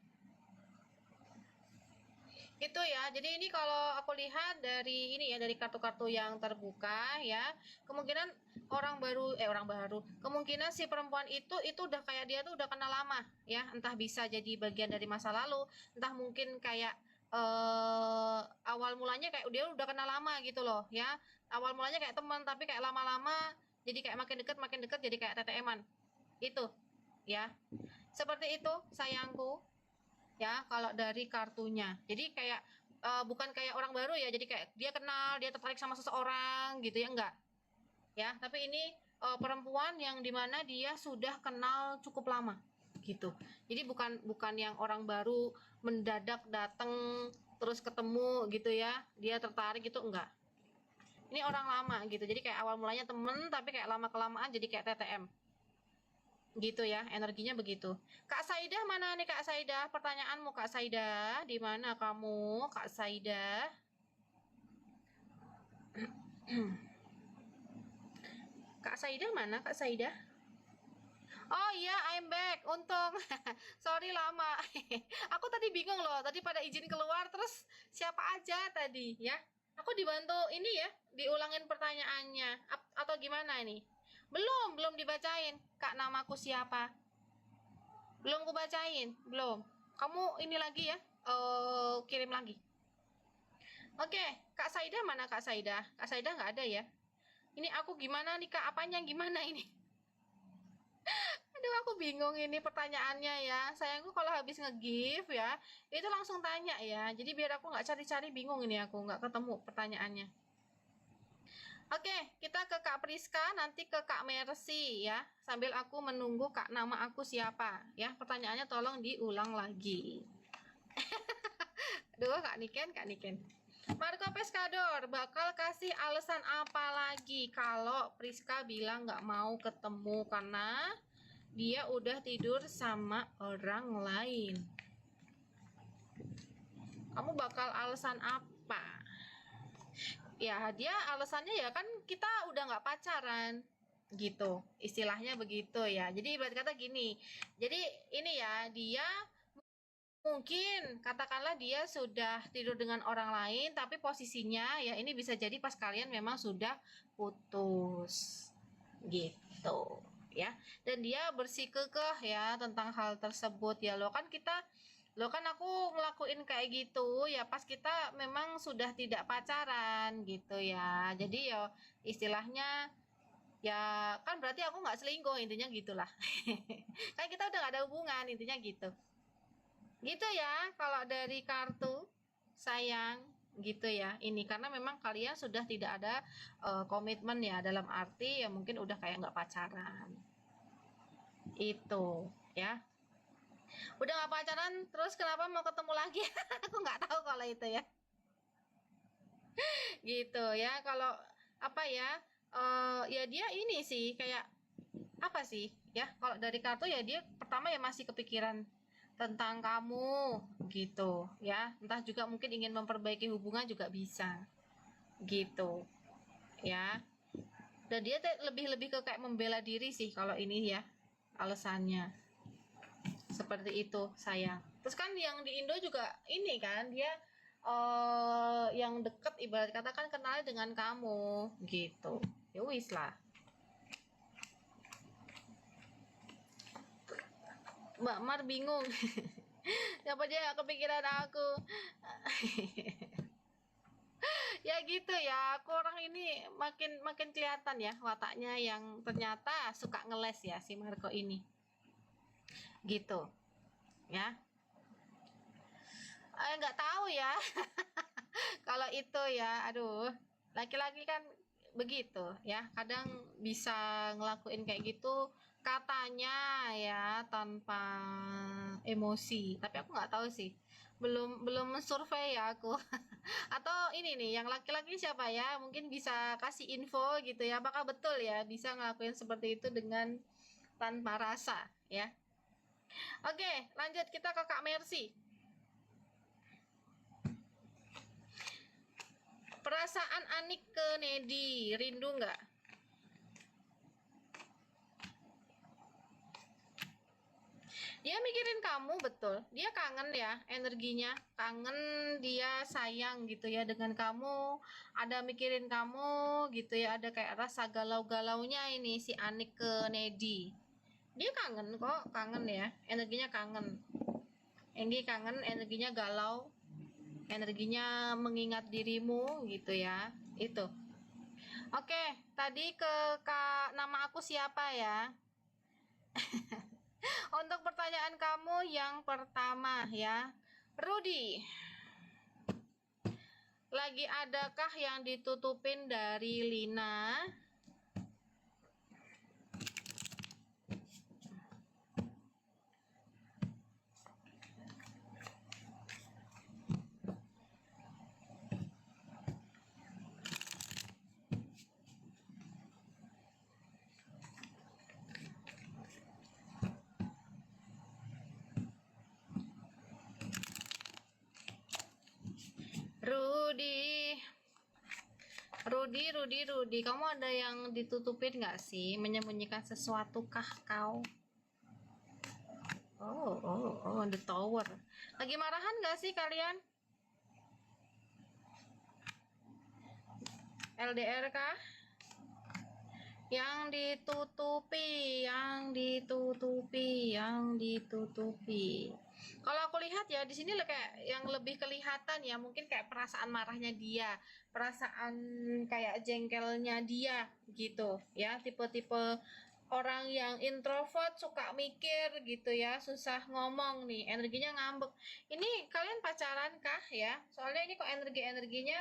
Itu ya, jadi ini kalau aku lihat dari ini ya, dari kartu-kartu yang terbuka ya, kemungkinan orang baru, kemungkinan si perempuan itu udah kayak dia tuh udah kenal lama ya, entah bisa jadi bagian dari masa lalu, entah mungkin kayak awal mulanya kayak dia udah kenal lama gitu loh ya, awal mulanya kayak teman tapi kayak lama-lama jadi kayak makin deket jadi kayak TTM-an itu ya, seperti itu sayangku ya kalau dari kartunya. Jadi kayak bukan kayak orang baru ya, jadi kayak dia kenal, dia tertarik sama seseorang gitu ya, enggak ya, tapi ini perempuan yang dimana dia sudah kenal cukup lama gitu. Jadi bukan bukan yang orang baru mendadak datang terus ketemu gitu ya, dia tertarik gitu, enggak. Ini orang lama gitu, jadi kayak awal mulanya temen tapi kayak lama kelamaan jadi kayak TTM gitu ya, energinya begitu. Kak Saidah mana nih Kak Saidah? Pertanyaanmu Kak Saidah, di mana kamu Kak Saidah? Kak Saidah mana Kak Saidah? Oh iya, I'm back. Untung. Sorry lama. Aku tadi bingung loh. Tadi pada izin keluar terus siapa aja tadi ya? Aku dibantu ini ya, diulangin pertanyaannya. Atau gimana ini? Belum dibacain. Kak, namaku siapa? Belum ku bacain, belum. Kamu ini lagi ya, kirim lagi. Oke, Kak Saida mana Kak Saida? Kak Saida nggak ada ya. Ini aku gimana nih Kak? Apanya gimana ini? Aduh, aku bingung ini pertanyaannya ya. Sayangku kalau habis nge-give ya, itu langsung tanya ya. Jadi biar aku nggak cari-cari bingung ini aku nggak ketemu pertanyaannya. Oke, kita ke Kak Priska, nanti ke Kak Mercy ya. Sambil aku menunggu Kak nama aku siapa ya. Pertanyaannya tolong diulang lagi. Aduh, Kak Niken, Kak Niken. Marco Pescador bakal kasih alasan apa lagi kalau Priska bilang nggak mau ketemu karena dia udah tidur sama orang lain? Kamu bakal alasan apa? Ya, dia alasannya ya kan kita udah nggak pacaran gitu, istilahnya begitu ya. Jadi ibarat kata gini, jadi ini ya, dia mungkin katakanlah dia sudah tidur dengan orang lain, tapi posisinya ya ini bisa jadi pas kalian memang sudah putus gitu ya. Dan dia bersikukuh ya tentang hal tersebut ya. Lo kan aku ngelakuin kayak gitu ya pas kita memang sudah tidak pacaran gitu ya. Jadi ya istilahnya ya kan berarti aku nggak selingkuh, intinya gitulah. Kan kita udah nggak ada hubungan, intinya gitu. Gitu ya kalau dari kartu sayang gitu ya ini karena memang kalian sudah tidak ada komitmen ya, dalam arti ya mungkin udah kayak nggak pacaran itu ya. Udah nggak pacaran terus kenapa mau ketemu lagi? Aku nggak tahu kalau itu ya. Gitu ya. Kalau apa ya, ya dia ini sih kayak apa sih ya, kalau dari kartu ya dia pertama ya masih kepikiran tentang kamu gitu ya, entah juga mungkin ingin memperbaiki hubungan juga bisa gitu ya. Dan dia lebih ke kayak membela diri sih kalau ini ya alasannya seperti itu sayang. Terus kan yang di Indo juga ini kan dia yang deket ibarat kata kan kenal dengan kamu gitu ya wis lah. Mbak Mar bingung. Siapa dia gak kepikiran aku. Ya gitu ya, aku orang ini makin makin kelihatan ya wataknya yang ternyata suka ngeles ya si Marco ini gitu ya. Nggak tahu ya. Kalau itu ya aduh, laki-laki kan begitu ya, kadang bisa ngelakuin kayak gitu katanya ya tanpa emosi, tapi aku nggak tahu sih, belum belum survei ya aku. Atau ini nih yang laki-laki siapa ya, mungkin bisa kasih info gitu ya, apakah betul ya bisa ngelakuin seperti itu dengan tanpa rasa ya. Oke, lanjut kita ke Kak Mercy. Perasaan Anik ke Nedi, rindu nggak? Dia mikirin kamu betul, dia kangen ya energinya, kangen, dia sayang gitu ya dengan kamu, ada mikirin kamu gitu ya, ada kayak rasa galau-galaunya ini si Anik ke Nedi. Dia kangen kok, kangen ya, energinya kangen. Enggi kangen, energinya galau, energinya mengingat dirimu gitu ya, itu. Oke, tadi ke Kak nama aku siapa ya? Untuk pertanyaan kamu yang pertama ya, Rudy, lagi adakah yang ditutupin dari Lina? Rudy, kamu ada yang ditutupin nggak sih? Menyembunyikan sesuatu kah kau? Oh, the tower. Lagi marahan nggak sih kalian? LDR kah? Yang ditutupi. Kalau aku lihat ya di sini kayak yang lebih kelihatan ya, mungkin kayak perasaan marahnya dia, perasaan kayak jengkelnya dia gitu ya, tipe-tipe orang yang introvert, suka mikir gitu ya, susah ngomong nih, energinya ngambek. Ini kalian pacaran kah ya? Soalnya ini kok energinya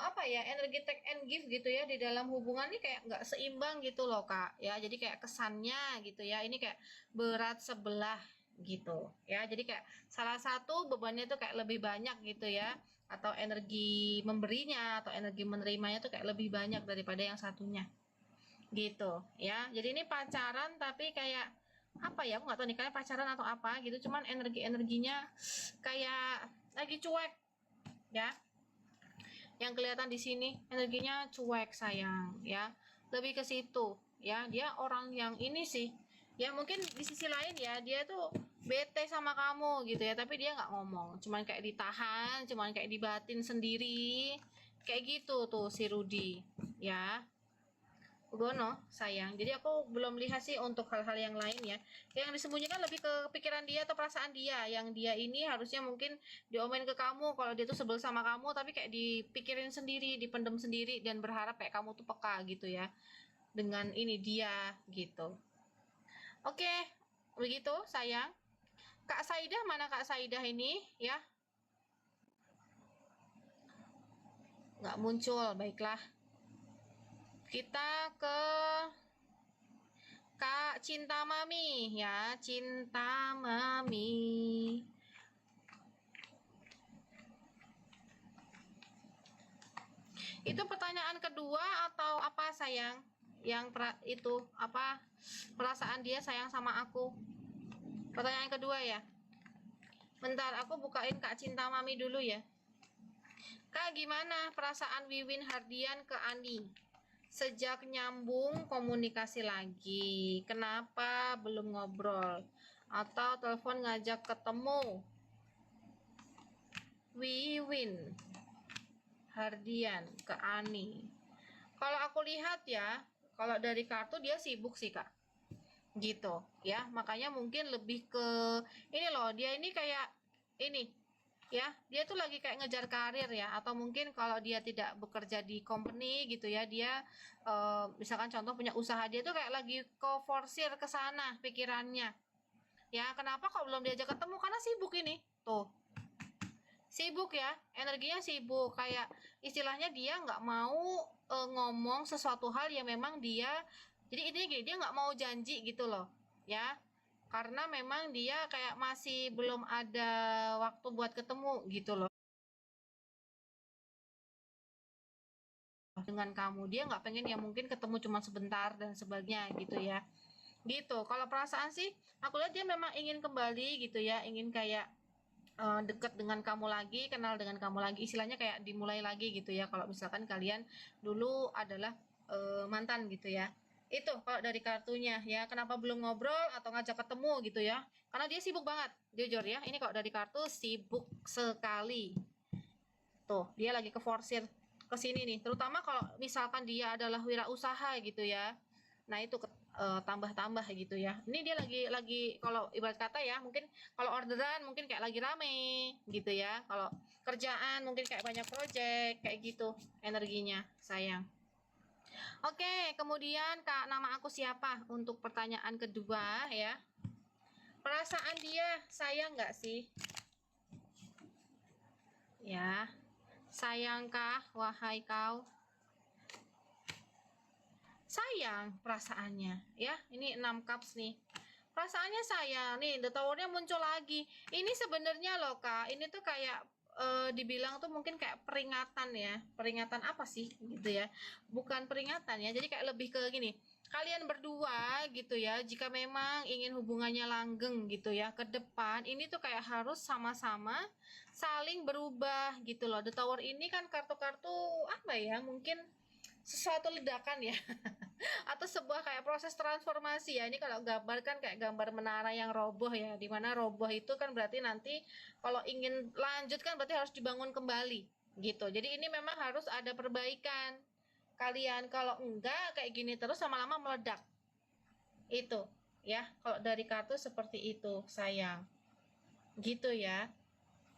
apa ya, energi take and give gitu ya, di dalam hubungan nih kayak nggak seimbang gitu loh kak ya, jadi kayak kesannya gitu ya, ini kayak berat sebelah gitu ya, jadi kayak salah satu bebannya tuh kayak lebih banyak gitu ya, atau energi memberinya atau energi menerimanya tuh kayak lebih banyak daripada yang satunya gitu ya. Jadi ini pacaran tapi kayak apa ya, aku nggak tahu nih kayak pacaran atau apa gitu, cuman energinya kayak lagi cuek ya, yang kelihatan di sini energinya cuek sayang ya, lebih ke situ ya. Dia orang yang ini sih ya, mungkin di sisi lain ya dia tuh bete sama kamu gitu ya, tapi dia nggak ngomong, cuman kayak ditahan, cuman kayak dibatin sendiri kayak gitu tuh si Rudy ya. Gono sayang, jadi aku belum lihat sih untuk hal-hal yang lain ya, yang disembunyikan lebih ke pikiran dia atau perasaan dia, yang dia ini harusnya mungkin diomelin ke kamu kalau dia tuh sebel sama kamu, tapi kayak dipikirin sendiri, dipendem sendiri, dan berharap kayak kamu tuh peka gitu ya dengan ini dia gitu. Oke, begitu sayang. Kak Saidah, mana Kak Saidah ini ya? Nggak muncul, baiklah. Kita ke Kak Cinta Mami ya, Cinta Mami. Itu pertanyaan kedua atau apa sayang? Yang itu apa, perasaan dia sayang sama aku? Pertanyaan kedua ya. Bentar, aku bukain Kak Cinta Mami dulu ya. Kak, gimana perasaan Wiwin Hardian ke Ani? Sejak nyambung komunikasi lagi, kenapa belum ngobrol? Atau telepon ngajak ketemu? Wiwin Hardian ke Ani. Kalau aku lihat ya, kalau dari kartu dia sibuk sih kak, gitu ya. Makanya mungkin lebih ke ini loh, dia ini kayak ini ya, dia tuh lagi kayak ngejar karir ya, atau mungkin kalau dia tidak bekerja di company gitu ya, dia misalkan contoh punya usaha, dia tuh kayak lagi forsir ke sana pikirannya ya. Kenapa kok belum diajak ketemu? Karena sibuk ini tuh, sibuk ya, energinya sibuk, kayak istilahnya dia nggak mau ngomong sesuatu hal yang memang dia, jadi intinya gini, dia nggak mau janji gitu loh ya, karena memang dia kayak masih belum ada waktu buat ketemu gitu loh dengan kamu. Dia nggak pengen ya mungkin ketemu cuma sebentar dan sebagainya gitu ya, gitu. Kalau perasaan sih aku lihat dia memang ingin kembali gitu ya, ingin kayak deket dengan kamu lagi, kenal dengan kamu lagi, istilahnya kayak dimulai lagi gitu ya, kalau misalkan kalian dulu adalah mantan gitu ya. Itu kalau dari kartunya ya, kenapa belum ngobrol atau ngajak ketemu gitu ya, karena dia sibuk banget jujur ya. Ini kalau dari kartu sibuk sekali tuh, dia lagi ke forsir ke sini nih, terutama kalau misalkan dia adalah wirausaha gitu ya. Nah itu tambah-tambah gitu ya. Ini dia lagi kalau ibarat kata ya, mungkin kalau orderan mungkin kayak lagi rame gitu ya. Kalau kerjaan mungkin kayak banyak project kayak gitu energinya sayang. Oke, kemudian Kak, nama aku siapa untuk pertanyaan kedua ya. Perasaan dia sayang nggak sih? Ya, sayangkah wahai kau? Sayang perasaannya ya. Ini 6 cups nih, perasaannya sayang nih. The Tower-nya muncul lagi. Ini sebenarnya loh kak, ini tuh kayak dibilang tuh mungkin kayak peringatan ya, peringatan apa sih gitu ya, bukan peringatan ya, jadi kayak lebih ke gini, kalian berdua gitu ya, jika memang ingin hubungannya langgeng gitu ya ke depan, ini tuh kayak harus sama-sama saling berubah gitu loh. The Tower ini kan kartu-kartu apa ya, mungkin sesuatu ledakan ya atau sebuah kayak proses transformasi ya. Ini kalau gambar kan kayak gambar menara yang roboh ya, dimana roboh itu kan berarti nanti kalau ingin lanjut kan berarti harus dibangun kembali gitu. Jadi ini memang harus ada perbaikan kalian, kalau enggak kayak gini terus lama-lama meledak itu ya. Kalau dari kartu seperti itu sayang, gitu ya.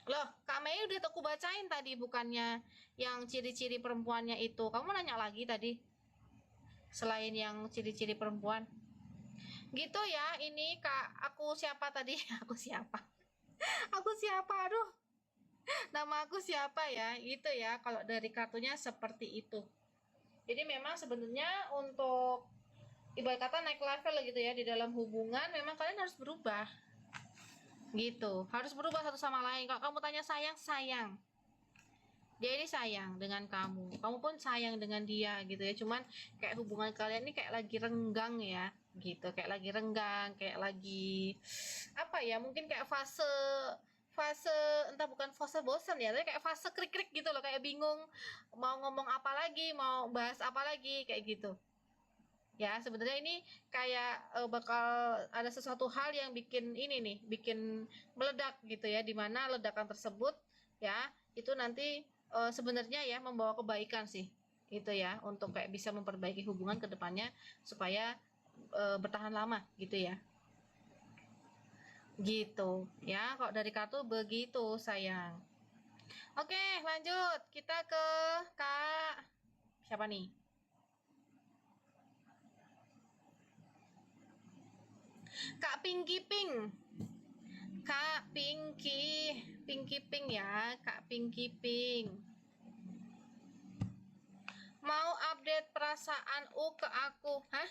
Loh, Kak Mei udah aku bacain tadi, bukannya yang ciri-ciri perempuannya itu. Kamu nanya lagi tadi, selain yang ciri-ciri perempuan. Gitu ya. Ini Kak, aku siapa tadi? Aku siapa? Aku siapa? Aduh, nama aku siapa ya? Gitu ya. Kalau dari kartunya seperti itu. Jadi memang sebenarnya untuk ibarat kata naik level gitu ya di dalam hubungan, memang kalian harus berubah. Gitu. Harus berubah satu sama lain. Kalau kamu tanya sayang, sayang. Dia ini sayang dengan kamu pun sayang dengan dia gitu ya, cuman kayak hubungan kalian ini kayak lagi renggang ya gitu, kayak lagi renggang, kayak lagi apa ya, mungkin kayak fase fase entah, bukan fase bosan ya, tapi kayak fase krik-krik gitu loh, kayak bingung mau ngomong apa lagi, mau bahas apa lagi, kayak gitu ya. Sebenarnya ini kayak bakal ada sesuatu hal yang bikin ini nih, bikin meledak gitu ya, dimana ledakan tersebut ya itu nanti sebenarnya ya membawa kebaikan sih gitu ya, untuk kayak bisa memperbaiki hubungan ke depannya supaya bertahan lama gitu ya. Gitu ya, kalau dari kartu begitu sayang. Oke, lanjut kita ke Kak siapa nih? Kak Pinky Pink. Kak Pinky Pink ya, Kak Pinky Pink. Mau update perasaan U ke aku. Hah?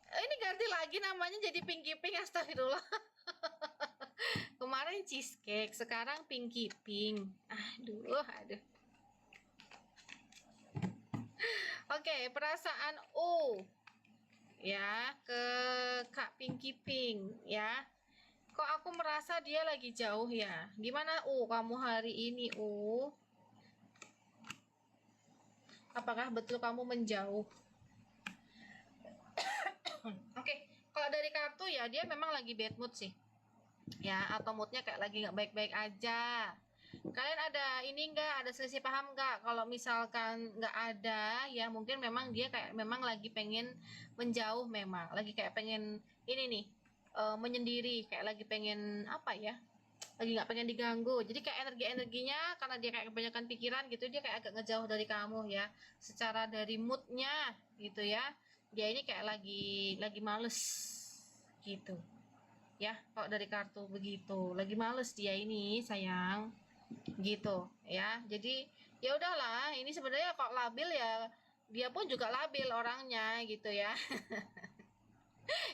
Ini ganti lagi namanya jadi Pinky Pink, astagfirullah. Kemarin cheesecake, sekarang Pinky Pink. Aduh, aduh. Oke, perasaan U ya ke Kak Pinky Pink ya. Kok aku merasa dia lagi jauh ya? Gimana kamu hari ini Apakah betul kamu menjauh? Oke, kalau dari kartu ya dia memang lagi bad mood sih. Ya, atau moodnya kayak lagi nggak baik-baik aja. Kalian ada ini nggak, ada selisih paham nggak? Kalau misalkan nggak ada, ya mungkin memang dia kayak memang lagi pengen menjauh, memang lagi kayak pengen ini nih, menyendiri, kayak lagi pengen apa ya? Lagi nggak pengen diganggu. Jadi kayak energinya karena dia kayak kebanyakan pikiran gitu, dia kayak agak ngejauh dari kamu ya. Secara dari moodnya gitu ya, dia ini kayak lagi males gitu ya. Kalau dari kartu begitu, lagi males dia ini sayang gitu ya. Jadi ya udahlah, ini sebenarnya kok labil ya, dia pun juga labil orangnya gitu ya.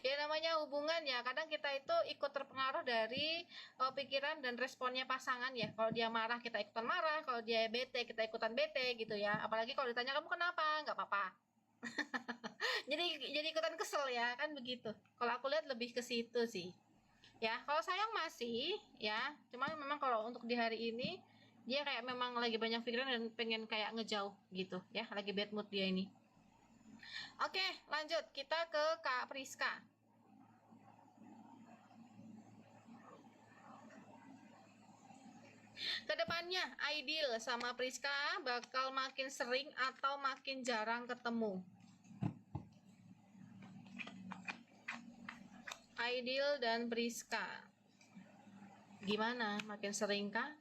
Ya namanya hubungan ya, kadang kita itu ikut terpengaruh dari pikiran dan responnya pasangan ya. Kalau dia marah kita ikutan marah, kalau dia bete kita ikutan bete gitu ya. Apalagi kalau ditanya kamu kenapa, nggak apa-apa. jadi ikutan kesel ya kan begitu. Kalau aku lihat lebih ke situ sih ya. Kalau sayang masih ya, cuman memang kalau untuk di hari ini dia kayak memang lagi banyak pikiran dan pengen kayak ngejauh gitu ya, lagi bad mood dia ini. Oke, lanjut kita ke Kak Priska. Kedepannya Aidil sama Priska bakal makin sering atau makin jarang ketemu? Aidil dan Priska gimana, makin sering kah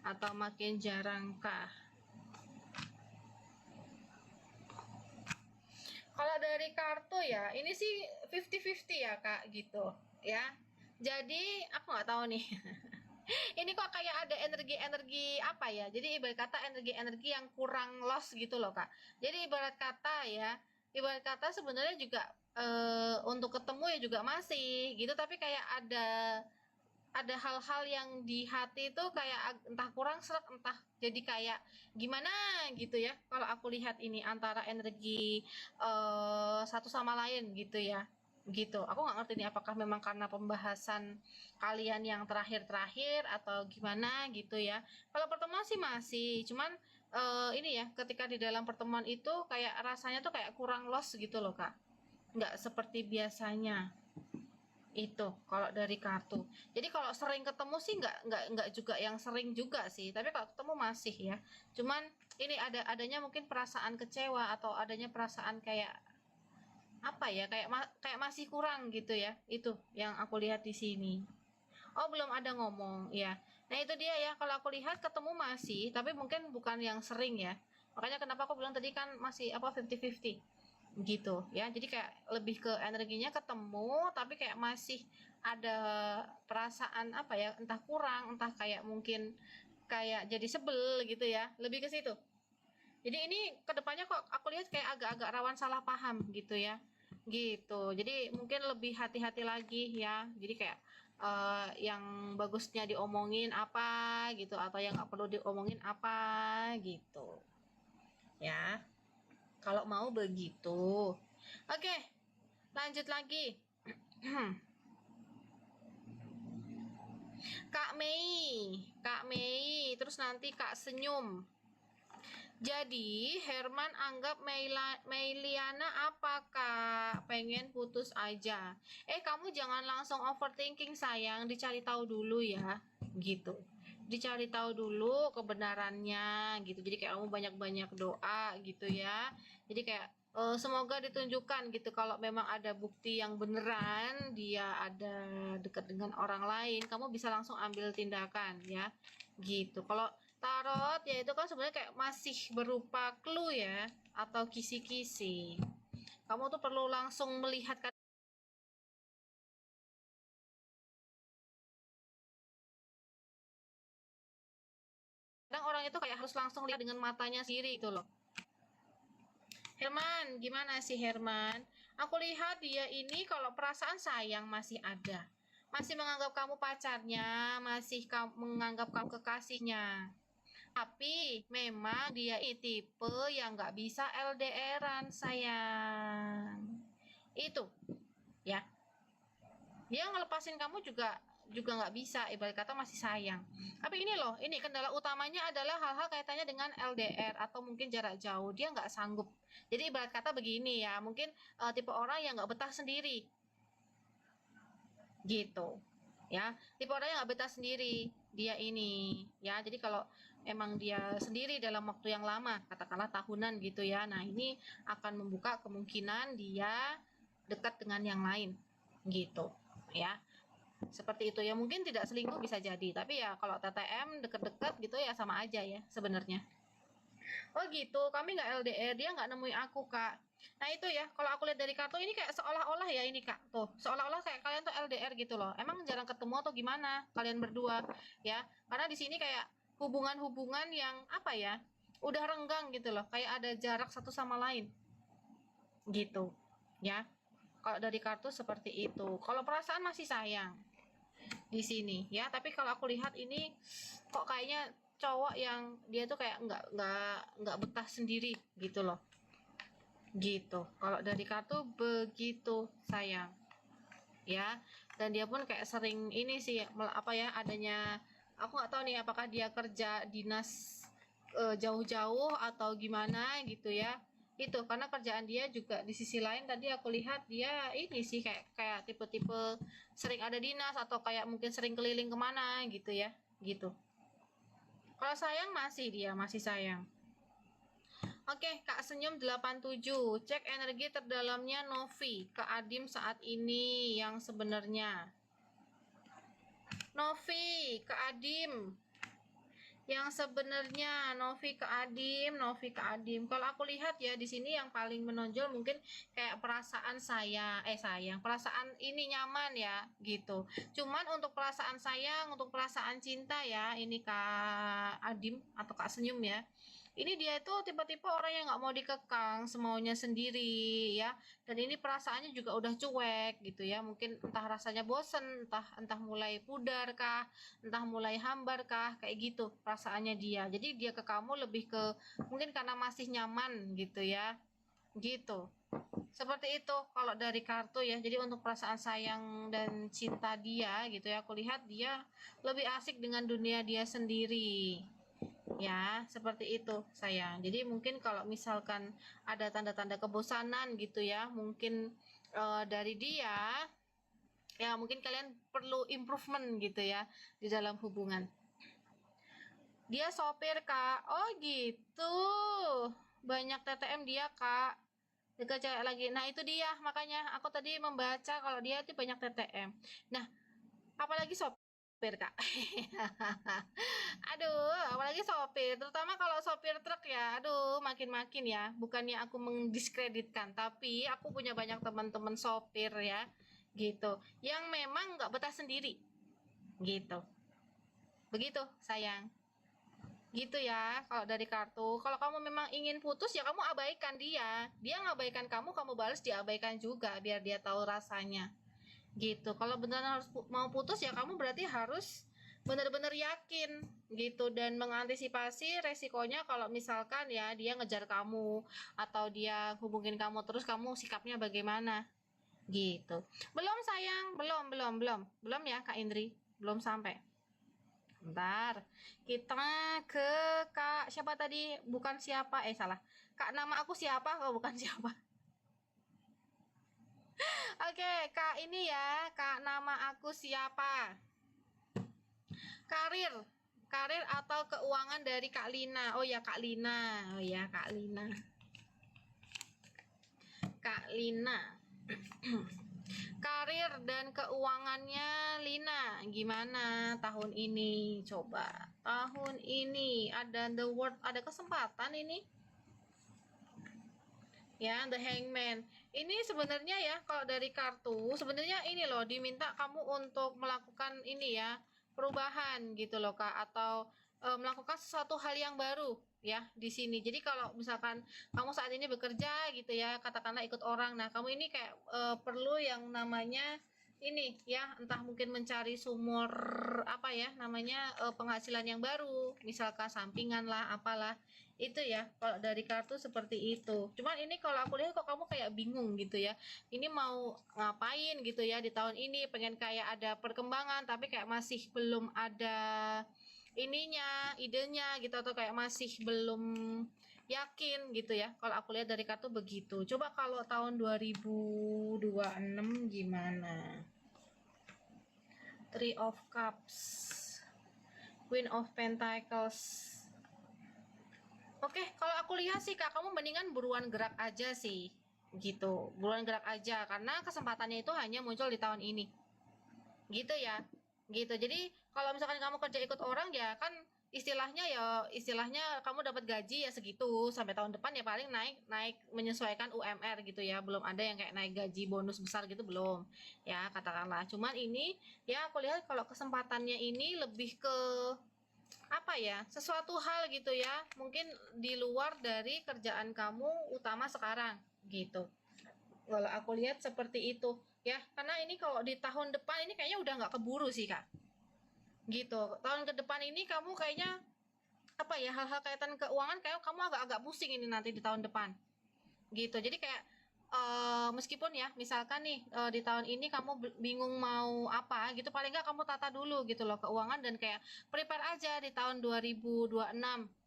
atau makin jarang kah? Kalau dari kartu ya ini sih 50-50 ya Kak gitu ya. Jadi aku nggak tahu nih. Ini kok kayak ada energi-energi apa ya, jadi ibarat kata energi-energi yang kurang loss gitu loh Kak. Jadi ibarat kata ya, ibarat kata sebenarnya juga untuk ketemu ya juga masih gitu, tapi kayak ada hal-hal yang di hati itu kayak entah kurang serak, entah jadi kayak gimana gitu ya. Kalau aku lihat ini antara energi satu sama lain gitu ya, gitu. Aku nggak ngerti nih apakah memang karena pembahasan kalian yang terakhir-terakhir atau gimana gitu ya. Kalau pertemuan sih masih, cuman ini ya, ketika di dalam pertemuan itu kayak rasanya tuh kayak kurang loss gitu loh Kak, nggak seperti biasanya. Itu kalau dari kartu. Jadi kalau sering ketemu sih nggak juga yang sering juga sih, tapi kalau ketemu masih ya. Cuman ini adanya mungkin perasaan kecewa atau adanya perasaan kayak apa ya, kayak masih kurang gitu ya. Itu yang aku lihat di sini. Oh, belum ada ngomong ya. Nah, itu dia ya. Kalau aku lihat ketemu masih, tapi mungkin bukan yang sering ya. Makanya kenapa aku bilang tadi kan masih apa 50-50. gitu ya. Jadi kayak lebih ke energinya ketemu tapi kayak masih ada perasaan apa ya, entah kurang, entah kayak mungkin kayak jadi sebel gitu ya, lebih ke situ. Jadi ini kedepannya kok aku lihat kayak agak-agak rawan salah paham gitu ya, gitu. Jadi mungkin lebih hati-hati lagi ya. Jadi kayak yang bagusnya diomongin apa gitu, atau yang nggak perlu diomongin apa gitu ya. Kalau mau begitu. Oke, lanjut lagi. Kak Mei, terus nanti Kak Senyum. Jadi Herman anggap Meiliana apa Kak? Pengen putus aja. Kamu jangan langsung overthinking sayang, dicari tahu dulu ya. Gitu. Dicari tahu dulu kebenarannya gitu. Jadi kayak kamu banyak-banyak doa gitu ya. Jadi kayak semoga ditunjukkan gitu kalau memang ada bukti yang beneran dia ada dekat dengan orang lain, kamu bisa langsung ambil tindakan ya. Gitu. Kalau tarot ya itu kan sebenarnya kayak masih berupa clue ya, atau kisi-kisi. Kamu tuh perlu langsung melihat, kadang orang itu kayak harus langsung lihat dengan matanya sendiri itu loh. Herman, gimana sih Herman? Aku lihat dia ini kalau perasaan sayang masih ada. Masih menganggap kamu pacarnya, masih menganggap kamu kekasihnya. Tapi memang dia ini tipe yang nggak bisa LDRan sayang. Itu ya. Dia ngelepasin kamu juga juga nggak bisa, ibarat kata masih sayang. Tapi ini loh, ini kendala utamanya adalah hal-hal kaitannya dengan LDR atau mungkin jarak jauh, dia nggak sanggup. Jadi ibarat kata begini ya, mungkin tipe orang yang nggak betah sendiri gitu ya, tipe orang yang nggak betah sendiri dia ini ya. Jadi kalau emang dia sendiri dalam waktu yang lama, katakanlah tahunan gitu ya, nah ini akan membuka kemungkinan dia dekat dengan yang lain gitu ya. Seperti itu ya, mungkin tidak selingkuh bisa jadi, tapi ya kalau TTM deket-deket gitu ya sama aja ya sebenarnya. Oh gitu, kami nggak LDR, dia nggak nemuin aku kak. Nah itu ya, kalau aku lihat dari kartu ini kayak seolah-olah ya ini kak, tuh seolah-olah kayak kalian tuh LDR gitu loh. Emang jarang ketemu atau gimana kalian berdua ya? Karena di sini kayak hubungan-hubungan yang apa ya, udah renggang gitu loh, kayak ada jarak satu sama lain gitu ya. Kalau dari kartu seperti itu. Kalau perasaan masih sayang di sini ya, tapi kalau aku lihat ini kok kayaknya cowok yang dia tuh kayak nggak betah sendiri gitu loh, gitu. Kalau dari kartu begitu sayang ya. Dan dia pun kayak sering ini sih apa ya, adanya, aku nggak tahu nih apakah dia kerja dinas jauh-jauh atau gimana gitu ya. Itu karena kerjaan dia juga di sisi lain, tadi aku lihat dia ini sih kayak kayak tipe-tipe sering ada dinas atau kayak mungkin sering keliling kemana gitu ya, gitu. Kalau sayang masih, dia masih sayang. Oke, Kak Senyum 87. Cek energi terdalamnya Novi ke Adim saat ini yang sebenarnya. Novi ke Adim yang sebenarnya, Novi ke Adim. Kalau aku lihat ya di sini yang paling menonjol mungkin kayak perasaan sayang, perasaan ini nyaman ya gitu. Cuman untuk perasaan sayang, untuk perasaan cinta ya, ini Kak Adim atau Kak Senyum ya, ini dia itu tipe-tipe orang yang nggak mau dikekang, semaunya sendiri ya. Dan ini perasaannya juga udah cuek gitu ya, mungkin entah rasanya bosen, entah mulai pudar kah, entah mulai hambar kah, kayak gitu perasaannya dia. Jadi dia ke kamu lebih ke mungkin karena masih nyaman gitu ya, gitu. Seperti itu kalau dari kartu ya. Jadi untuk perasaan sayang dan cinta dia gitu ya, aku lihat dia lebih asik dengan dunia dia sendiri ya, seperti itu sayang. Jadi mungkin kalau misalkan ada tanda-tanda kebosanan gitu ya, mungkin dari dia ya, mungkin kalian perlu improvement gitu ya di dalam hubungan. Dia sopir kak, oh gitu, banyak TTM dia kak, dekat cewek lagi. Nah itu dia, makanya aku tadi membaca kalau dia itu banyak TTM. Nah apalagi sopir sopir Kak. Aduh, apalagi sopir, terutama kalau sopir truk ya. Aduh, makin-makin ya. Bukannya aku mendiskreditkan, tapi aku punya banyak teman-teman sopir ya, gitu. Yang memang nggak betah sendiri, gitu. Begitu, sayang. Gitu ya, kalau dari kartu. Kalau kamu memang ingin putus ya kamu abaikan dia. Dia ngabaikan kamu, kamu balas diabaikan juga biar dia tahu rasanya. Gitu. Kalau beneran harus mau putus ya kamu berarti harus benar-benar yakin gitu dan mengantisipasi resikonya kalau misalkan ya dia ngejar kamu atau dia hubungin kamu terus kamu sikapnya bagaimana gitu. Belum sayang, belum ya Kak Indri, belum sampai. Bentar, kita ke Kak siapa tadi? Bukan siapa, salah. Kak nama aku siapa? Oh bukan siapa. Oke, Kak ini ya, Kak nama aku siapa? Karir, karir atau keuangan dari Kak Lina. Oh ya Kak Lina, oh ya Kak Lina, Kak Lina. Karir dan keuangannya Lina gimana tahun ini? Coba tahun ini ada the word, ada kesempatan ini ya, the hangman. Ini sebenarnya ya kalau dari kartu sebenarnya ini loh diminta kamu untuk melakukan ini ya, perubahan gitu loh Kak, atau melakukan sesuatu hal yang baru ya di sini. Jadi kalau misalkan kamu saat ini bekerja gitu ya, katakanlah ikut orang. Nah, kamu ini kayak perlu yang namanya ini ya, entah mungkin mencari sumur apa ya namanya, penghasilan yang baru, misalkan sampingan lah, apalah itu ya kalau dari kartu seperti itu. Cuman ini kalau aku lihat kok kamu kayak bingung gitu ya, ini mau ngapain gitu ya di tahun ini, pengen kayak ada perkembangan tapi kayak masih belum ada ininya, idenya gitu, atau kayak masih belum yakin gitu ya. Kalau aku lihat dari kartu begitu. Coba kalau tahun 2026 gimana? Three of Cups, Queen of Pentacles. Oke, kalau aku lihat sih Kak, kamu mendingan buruan gerak aja sih. Gitu, buruan gerak aja karena kesempatannya itu hanya muncul di tahun ini. Gitu ya. Gitu. Jadi, kalau misalkan kamu kerja ikut orang ya kan istilahnya kamu dapat gaji ya segitu sampai tahun depan ya paling naik naik menyesuaikan UMR gitu ya. Belum ada yang kayak naik gaji bonus besar gitu belum. Ya, katakanlah. Cuman ini ya aku lihat kalau kesempatannya ini lebih ke apa ya, sesuatu hal gitu ya, mungkin di luar dari kerjaan kamu utama sekarang gitu. Kalau aku lihat seperti itu ya, karena ini kalau di tahun depan ini kayaknya udah nggak keburu sih Kak, gitu. Tahun ke depan ini kamu kayaknya apa ya, hal-hal kaitan keuangan kayak kamu agak-agak pusing ini nanti di tahun depan gitu. Jadi kayak meskipun ya misalkan nih di tahun ini kamu bingung mau apa gitu, paling nggak kamu tata dulu gitu loh keuangan dan kayak prepare aja di tahun 2026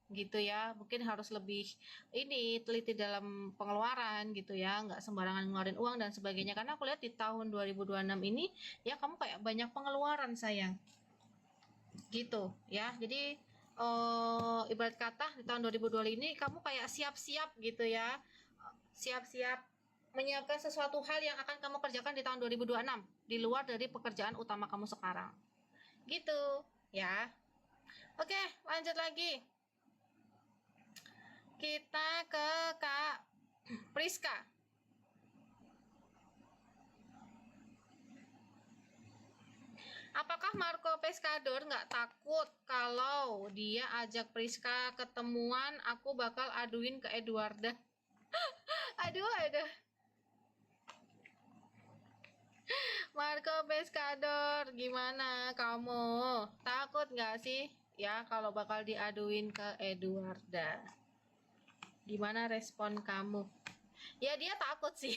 gitu ya. Mungkin harus lebih ini teliti dalam pengeluaran gitu ya, nggak sembarangan ngeluarin uang dan sebagainya, karena aku lihat di tahun 2026 ini ya kamu kayak banyak pengeluaran sayang gitu ya. Jadi ibarat kata di tahun 2020 ini kamu kayak siap-siap gitu ya, siap-siap menyiapkan sesuatu hal yang akan kamu kerjakan di tahun 2026 di luar dari pekerjaan utama kamu sekarang gitu ya. Oke, lanjut lagi, kita ke Kak Priska. Apakah Marco Pescador nggak takut kalau dia ajak Priska ketemuan, aku bakal aduin ke Edwarda? aduh Marco Pescador, gimana kamu? Takut nggak sih ya kalau bakal diaduin ke Edwarda? Gimana respon kamu? Ya dia takut sih.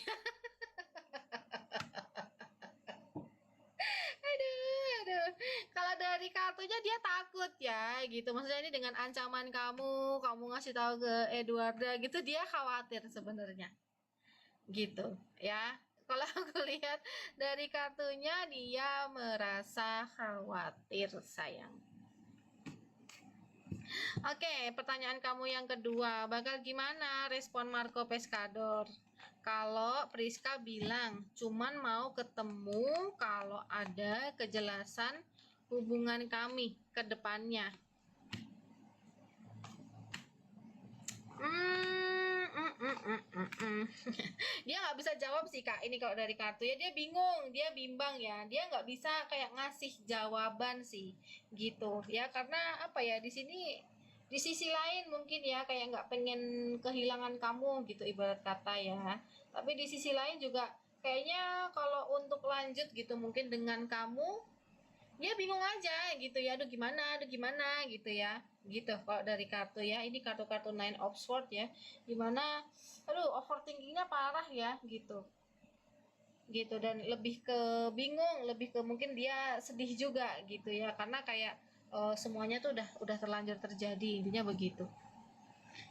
aduh. Kalau dari kartunya dia takut ya gitu. Maksudnya ini dengan ancaman kamu ngasih tahu ke Edwarda gitu, dia khawatir sebenarnya. Gitu ya. Kalau aku lihat dari kartunya dia merasa khawatir sayang. Oke, pertanyaan kamu yang kedua, bakal gimana respon Marco Pescador kalau Priska bilang cuman mau ketemu kalau ada kejelasan hubungan kami ke depannya. Dia nggak bisa jawab sih Kak, ini kalau dari kartu ya, dia bingung, dia bimbang ya, dia nggak bisa kayak ngasih jawaban sih gitu ya, karena apa ya, di sini di sisi lain mungkin ya kayak nggak pengen kehilangan kamu gitu ibarat kata ya, tapi di sisi lain juga kayaknya kalau untuk lanjut gitu mungkin dengan kamu, dia bingung aja gitu ya, aduh gimana gitu ya, gitu kalau dari kartu ya, ini kartu-kartu Nine of Swords ya, dimana aduh overthinkingnya parah ya gitu, gitu, dan lebih ke bingung, lebih ke mungkin dia sedih juga gitu ya, karena kayak semuanya tuh udah terlanjur terjadi, intinya begitu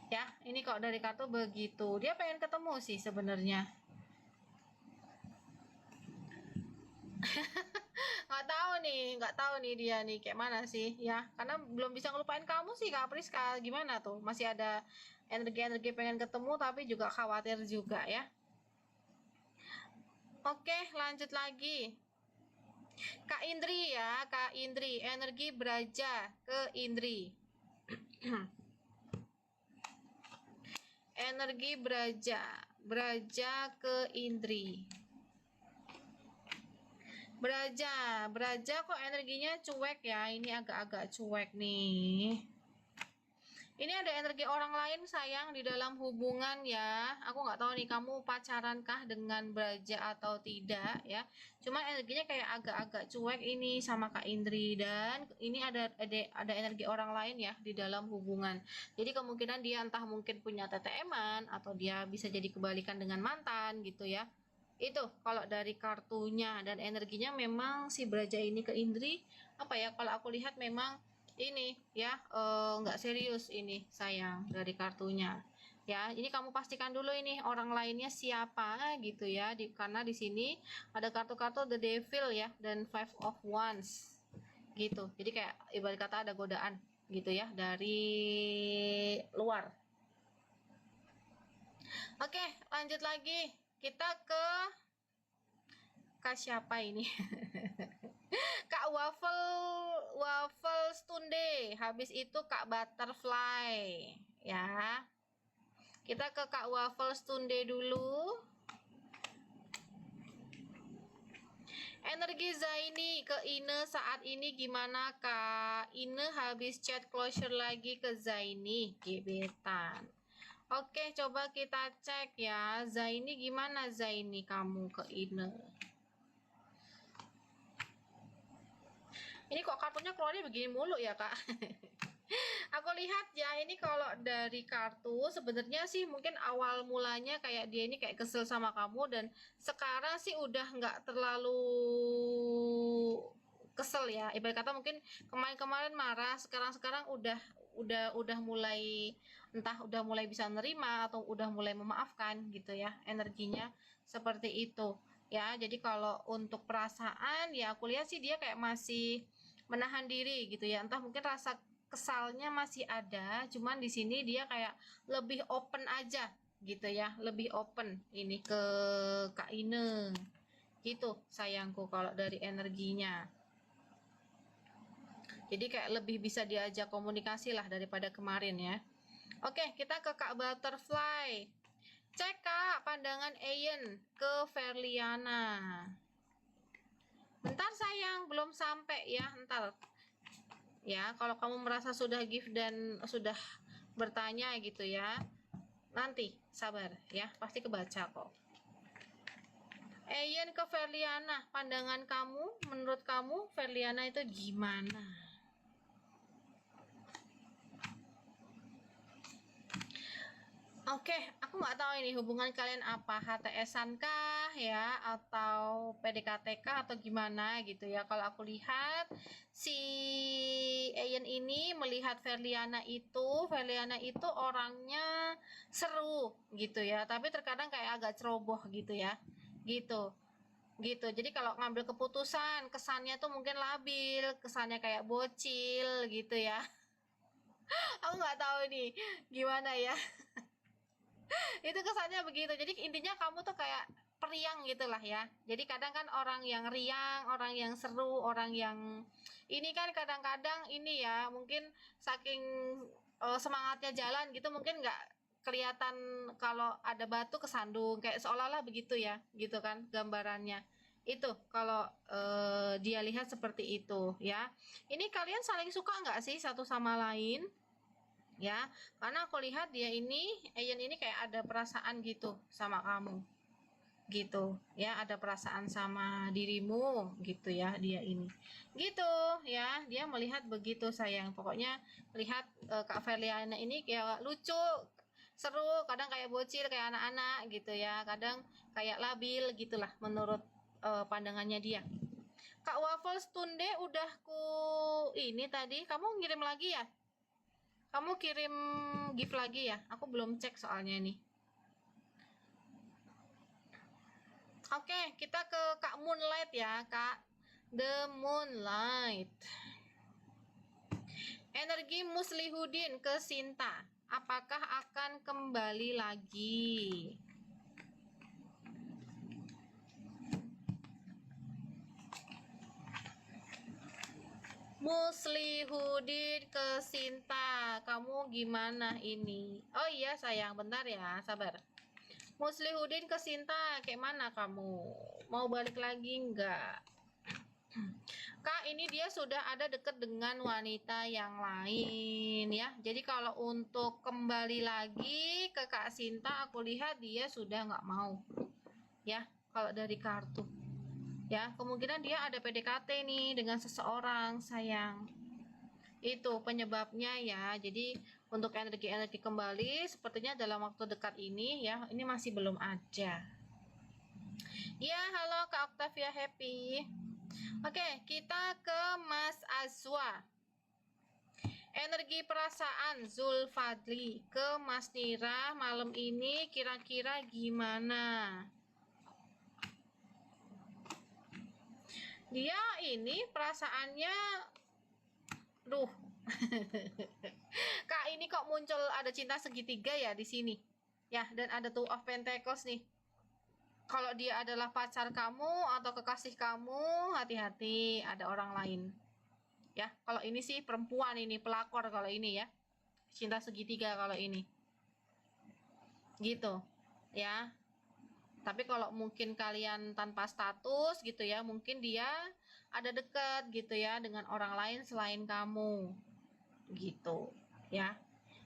ya. Ini kalau dari kartu begitu, dia pengen ketemu sih sebenarnya. Nggak tahu nih dia nih kayak mana sih ya, karena belum bisa ngelupain kamu sih Kak Priska, gimana tuh, masih ada energi-energi pengen ketemu tapi juga khawatir juga ya. Oke, lanjut lagi Kak Indri ya, Kak Indri, energi Braja ke Indri. Energi Braja ke Indri. Braja kok energinya cuek ya, ini agak-agak cuek nih. Ini ada energi orang lain sayang di dalam hubungan ya. Aku nggak tahu nih kamu pacarankah dengan Braja atau tidak ya. Cuma energinya kayak agak-agak cuek ini sama Kak Indri, dan ini ada energi orang lain ya di dalam hubungan. Jadi kemungkinan dia entah mungkin punya TTM-an atau dia bisa jadi kebalikan dengan mantan gitu ya. Itu kalau dari kartunya, dan energinya memang si Braja ini ke Indri apa ya, kalau aku lihat memang ini ya nggak serius ini sayang dari kartunya ya. Ini kamu pastikan dulu ini orang lainnya siapa gitu ya, karena di sini ada kartu-kartu The Devil ya dan Five of Wands gitu, jadi kayak ibarat kata ada godaan gitu ya dari luar. Oke, lanjut lagi kita ke siapa ini? Kak Waffle Stunde, habis itu Kak Butterfly ya. Kita ke Kak Waffle Stunde dulu. Energi Zaini ke Ine saat ini gimana Kak? Ine habis chat closure lagi ke Zaini, gebetan. Oke, coba kita cek ya, Zaini gimana, Zaini kamu ke Ine. Ini kok kartunya keluarnya begini mulu ya Kak. Aku lihat ya, ini kalau dari kartu sebenarnya sih mungkin awal mulanya kayak dia ini kayak kesel sama kamu, dan sekarang sih udah nggak terlalu kesel ya, ibarat kata mungkin kemarin-kemarin marah, sekarang udah mulai, entah udah mulai bisa nerima atau udah mulai memaafkan gitu ya, energinya seperti itu ya. Jadi kalau untuk perasaan ya aku lihat sih dia kayak masih menahan diri gitu ya, entah mungkin rasa kesalnya masih ada, cuman di sini dia kayak lebih open aja gitu ya, lebih open ini ke Kak Ine gitu sayangku kalau dari energinya. Jadi kayak lebih bisa diajak komunikasi lah daripada kemarin ya. Oke, kita ke Kak Butterfly. Cek Kak pandangan Ayen ke Verliana. Bentar sayang, belum sampai ya, ntar ya. Kalau kamu merasa sudah give dan sudah bertanya gitu ya, nanti sabar ya, pasti kebaca kok. Ayen ke Verliana, pandangan kamu, menurut kamu Verliana itu gimana? Oke, aku nggak tahu ini hubungan kalian apa, HTS-an kah ya, atau PDKT kah, atau gimana gitu ya. Kalau aku lihat si Ayen ini melihat Verliana itu orangnya seru gitu ya, tapi terkadang kayak agak ceroboh gitu ya, gitu. Gitu. Jadi kalau ngambil keputusan kesannya tuh mungkin labil, kesannya kayak bocil gitu ya. Aku nggak tahu nih gimana ya. Itu kesannya begitu. Jadi intinya kamu tuh kayak periang gitulah ya. Jadi kadang kan orang yang riang, orang yang seru, orang yang ini kan kadang-kadang ini ya, mungkin saking semangatnya jalan gitu mungkin nggak kelihatan kalau ada batu kesandung kayak seolah-olah begitu ya, gitu kan gambarannya. Itu kalau dia lihat seperti itu ya. Ini kalian saling suka nggak sih satu sama lain? Ya, karena aku lihat dia ini, Ayan ini kayak ada perasaan gitu sama kamu gitu ya, ada perasaan sama dirimu gitu ya, dia ini gitu ya, dia melihat begitu sayang. Pokoknya lihat Kak Verliana ini kayak lucu, seru, kadang kayak bocil kayak anak-anak gitu ya, kadang kayak labil gitulah menurut pandangannya dia. Kak Waffles Tunde udah ku ini tadi, kamu ngirim lagi ya, kamu kirim gift lagi ya, aku belum cek soalnya ini. Oke, kita ke Kak Moonlight ya, Kak. The Moonlight. Energi Muslihudin ke Sinta. Apakah akan kembali lagi? Muslihudin ke Sinta. Kamu gimana ini? Oh iya sayang, bentar ya, sabar. Muslihudin ke Sinta, kayak mana kamu? Mau balik lagi enggak? Kak, ini dia sudah ada dekat dengan wanita yang lain ya. Jadi kalau untuk kembali lagi ke Kak Sinta, aku lihat dia sudah nggak mau ya. Kalau dari kartu ya, kemungkinan dia ada PDKT nih dengan seseorang sayang. Itu penyebabnya ya. Jadi untuk energi-energi kembali sepertinya dalam waktu dekat ini ya, ini masih belum ada. Ya, halo Kak Octavia Happy. Oke, kita ke Mas Azwa. Energi perasaan Zulfadli ke Mas Nira malam ini kira-kira gimana? Dia ini perasaannya, duh, Kak ini kok muncul ada cinta segitiga ya di sini, ya, dan ada Two of Pentacles nih. Kalau dia adalah pacar kamu atau kekasih kamu, hati-hati ada orang lain. Ya, kalau ini sih perempuan, ini pelakor kalau ini ya, cinta segitiga kalau ini gitu ya. Tapi kalau mungkin kalian tanpa status gitu ya, mungkin dia ada dekat gitu ya dengan orang lain selain kamu gitu ya.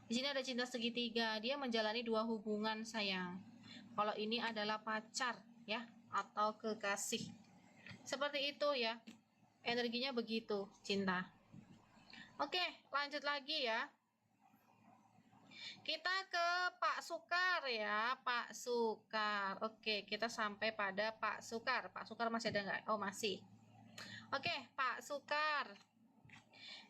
Di sini ada cinta segitiga, dia menjalani dua hubungan sayang. Kalau ini adalah pacar ya atau kekasih seperti itu ya, energinya begitu cinta. Oke, lanjut lagi ya. Kita ke Pak Sukar ya, Pak Sukar. Oke, kita sampai pada Pak Sukar. Pak Sukar masih ada nggak? Oh, masih. Oke, Pak Sukar.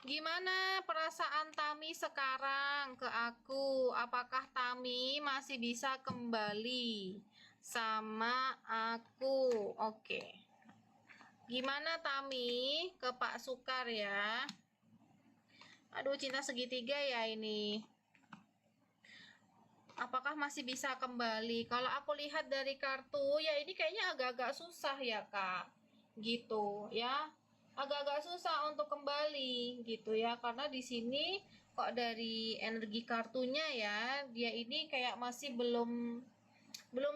Gimana perasaan Tami sekarang ke aku? Apakah Tami masih bisa kembali sama aku? Oke. Gimana Tami ke Pak Sukar ya? Aduh, cinta segitiga ya ini. Apakah masih bisa kembali? Kalau aku lihat dari kartu ya ini kayaknya agak-agak susah ya Kak, gitu ya, agak-agak susah untuk kembali gitu ya, karena di sini kok dari energi kartunya ya dia ini kayak masih belum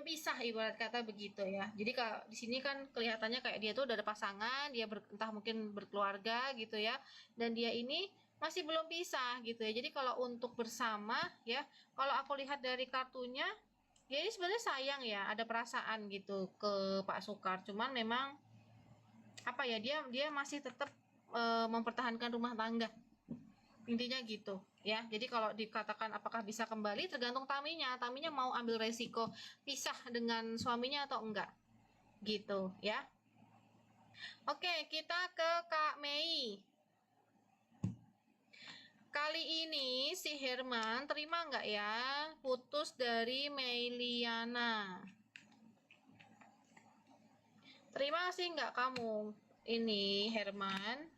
pisah ibarat kata begitu ya. Jadi kalau di sini kan kelihatannya kayak dia tuh udah ada pasangan, dia entah mungkin berkeluarga gitu ya, dan dia ini masih belum pisah gitu ya. Jadi kalau untuk bersama ya, kalau aku lihat dari kartunya, dia ini sebenarnya sayang ya, ada perasaan gitu ke Pak Sukar. Cuman memang apa ya, dia masih tetap mempertahankan rumah tangga. Intinya gitu ya. Jadi kalau dikatakan apakah bisa kembali tergantung Taminya. Taminya mau ambil resiko pisah dengan suaminya atau enggak. Gitu ya. Oke, kita ke Kak Mei. Kali ini si Herman terima nggak ya putus dari Meiliana? Terima sih nggak kamu ini Herman?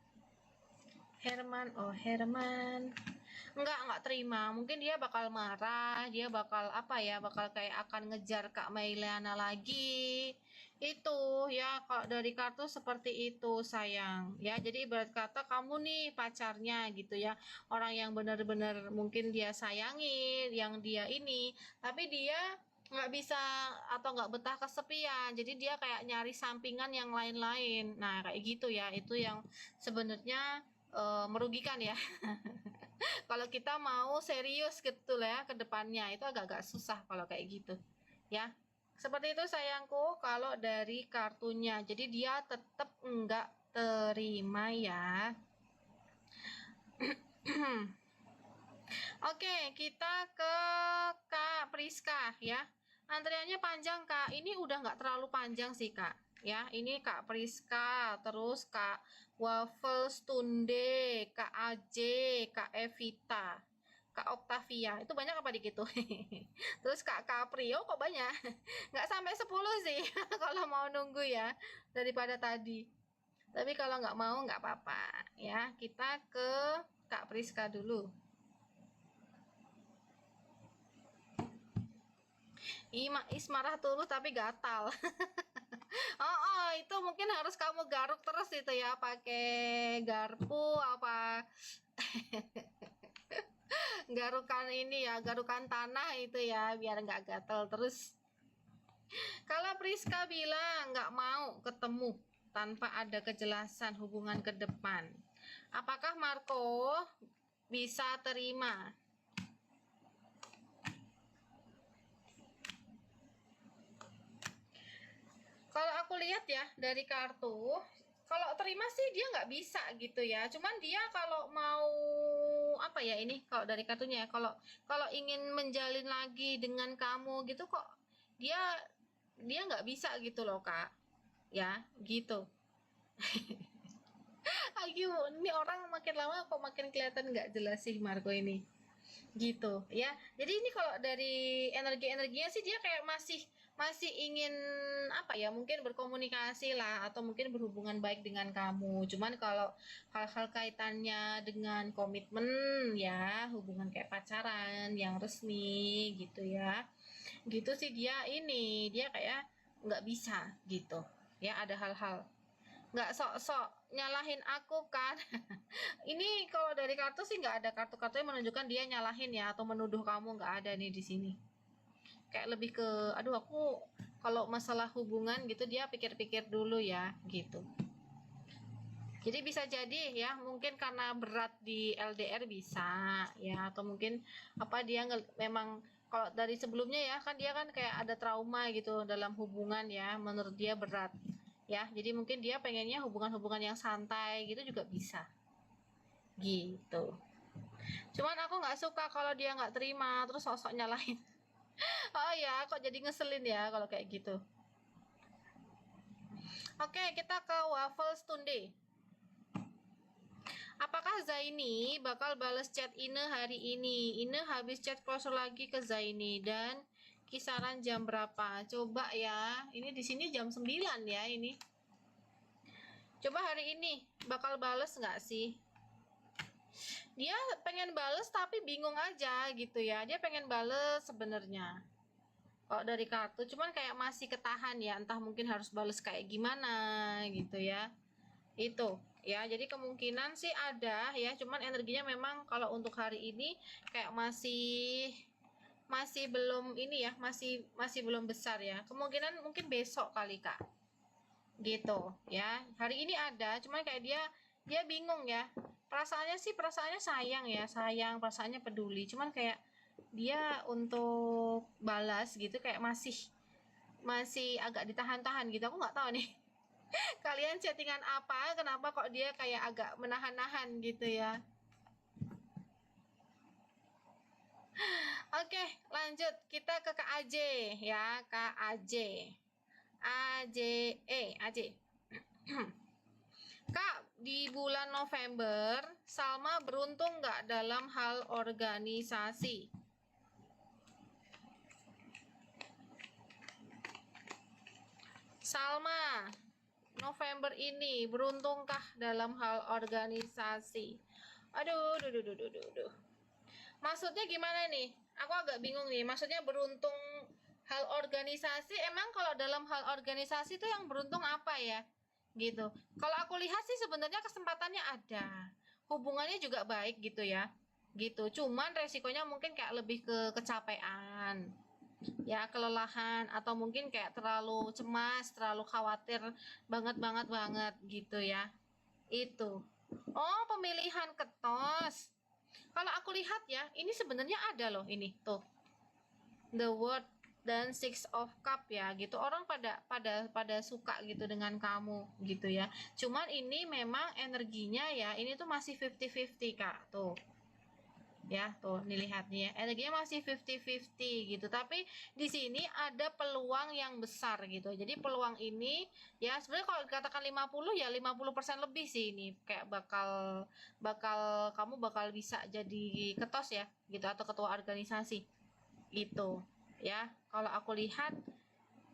Herman, oh Herman. nggak terima. Mungkin dia bakal marah, dia bakal apa ya, bakal kayak akan ngejar Kak Mailiana lagi. Itu ya, kalau dari kartu seperti itu sayang. Ya, jadi ibarat kata kamu nih pacarnya gitu ya. Orang yang benar-benar mungkin dia sayangi, yang dia ini, tapi dia nggak bisa atau nggak betah kesepian. Jadi dia kayak nyari sampingan yang lain-lain. Nah, kayak gitu ya. Itu yang sebenarnya merugikan ya. Kalau kita mau serius gitu lah ya ke depannya, itu agak-agak susah kalau kayak gitu ya. Seperti itu sayangku kalau dari kartunya, jadi dia tetap enggak terima ya. Oke, kita ke Kak Priska ya. Antriannya panjang Kak, ini udah nggak terlalu panjang sih Kak ya. Ini Kak Priska, terus Kak Waffles Tunde, Kak AJ, Kak Evita, Kak Octavia. Itu banyak apa dikit tuh? Terus Kak Caprio kok banyak? Nggak sampai 10 sih kalau mau nunggu ya, daripada tadi. Tapi kalau nggak mau nggak apa-apa ya. Kita ke Kak Priska dulu. Marah tulus tapi gatal. Oh, itu mungkin harus kamu garuk terus itu ya, pakai garpu apa garukan ini ya, garukan tanah itu ya, biar nggak gatal terus. Kalau Priska bilang nggak mau ketemu tanpa ada kejelasan hubungan ke depan, apakah Marco bisa terima? Kalau aku lihat ya dari kartu, kalau terima sih dia nggak bisa gitu ya. Cuman dia kalau mau apa ya, ini kalau dari kartunya ya, kalau kalau ingin menjalin lagi dengan kamu gitu kok dia dia nggak bisa gitu loh Kak. Ya, gitu. Ayo, ini orang makin lama kok makin kelihatan nggak jelas sih Marco ini. Gitu ya. Jadi ini kalau dari energi-energinya sih dia kayak masih masih ingin apa ya, mungkin berkomunikasi lah atau mungkin berhubungan baik dengan kamu. Cuman kalau hal-hal kaitannya dengan komitmen ya, hubungan kayak pacaran yang resmi gitu ya, gitu sih dia kayak nggak bisa gitu ya. Ada hal-hal nggak sok-sok nyalahin aku kan. Ini kalau dari kartu sih nggak ada kartu-kartu yang menunjukkan dia nyalahin ya atau menuduh kamu, nggak ada nih di sini. Kayak lebih ke, aduh aku kalau masalah hubungan gitu dia pikir-pikir dulu ya gitu. Jadi bisa jadi ya, mungkin karena berat di LDR bisa ya, atau mungkin apa dia memang kalau dari sebelumnya ya kan dia kan kayak ada trauma gitu dalam hubungan ya, menurut dia berat ya. Jadi mungkin dia pengennya hubungan-hubungan yang santai gitu juga bisa gitu. Cuman aku nggak suka kalau dia nggak terima terus sosok nyalahin. Oh ya, kok jadi ngeselin ya kalau kayak gitu. Oke, kita ke Waffles Tunde. Apakah Zaini bakal balas chat Ine hari ini? Ine habis chat close lagi ke Zaini dan kisaran jam berapa? Coba ya. Ini di sini jam 9 ya ini. Coba hari ini bakal bales nggak sih? Dia pengen bales tapi bingung aja gitu ya. Dia pengen bales sebenarnya. Kalau dari kartu cuman kayak masih ketahan ya, entah mungkin harus bales kayak gimana gitu ya. Itu ya, jadi kemungkinan sih ada ya, cuman energinya memang kalau untuk hari ini kayak masih masih belum ini ya, masih masih belum besar ya. Kemungkinan mungkin besok kali Kak. Gitu ya. Hari ini ada, cuman kayak dia bingung ya. Perasaannya sayang ya, sayang, perasaannya peduli. Cuman kayak dia untuk balas gitu kayak masih masih agak ditahan-tahan gitu. Aku nggak tahu nih. Kalian chattingan apa? Kenapa kok dia kayak agak menahan-nahan gitu ya? Oke, lanjut kita ke Kak AJ ya, Kak AJ. AJ AJ. Kak, di bulan November, Salma beruntung nggak dalam hal organisasi? Salma, November ini beruntungkah dalam hal organisasi? Aduh, duh, duh, duh, duh, duh. Maksudnya gimana nih? Aku agak bingung nih. Maksudnya beruntung hal organisasi, emang kalau dalam hal organisasi itu yang beruntung apa ya? Gitu. Kalau aku lihat sih sebenarnya kesempatannya ada. Hubungannya juga baik gitu ya. Gitu. Cuman resikonya mungkin kayak lebih ke kecapean. Ya, kelelahan atau mungkin kayak terlalu cemas, terlalu khawatir banget banget banget gitu ya. Itu. Oh, pemilihan ketos. Kalau aku lihat ya, ini sebenarnya ada loh ini tuh. The World dan Six of Cup ya gitu. Orang pada suka gitu dengan kamu gitu ya. Cuman ini memang energinya ya, ini tuh masih 50-50 Kak. Tuh. Ya, tuh nih lihat nih ya. Energinya masih 50-50 gitu. Tapi di sini ada peluang yang besar gitu. Jadi peluang ini ya sebenarnya kalau dikatakan 50 ya 50% lebih sih ini. Kayak bakal bakal kamu bakal bisa jadi ketos ya gitu atau ketua organisasi. Itu ya. Kalau aku lihat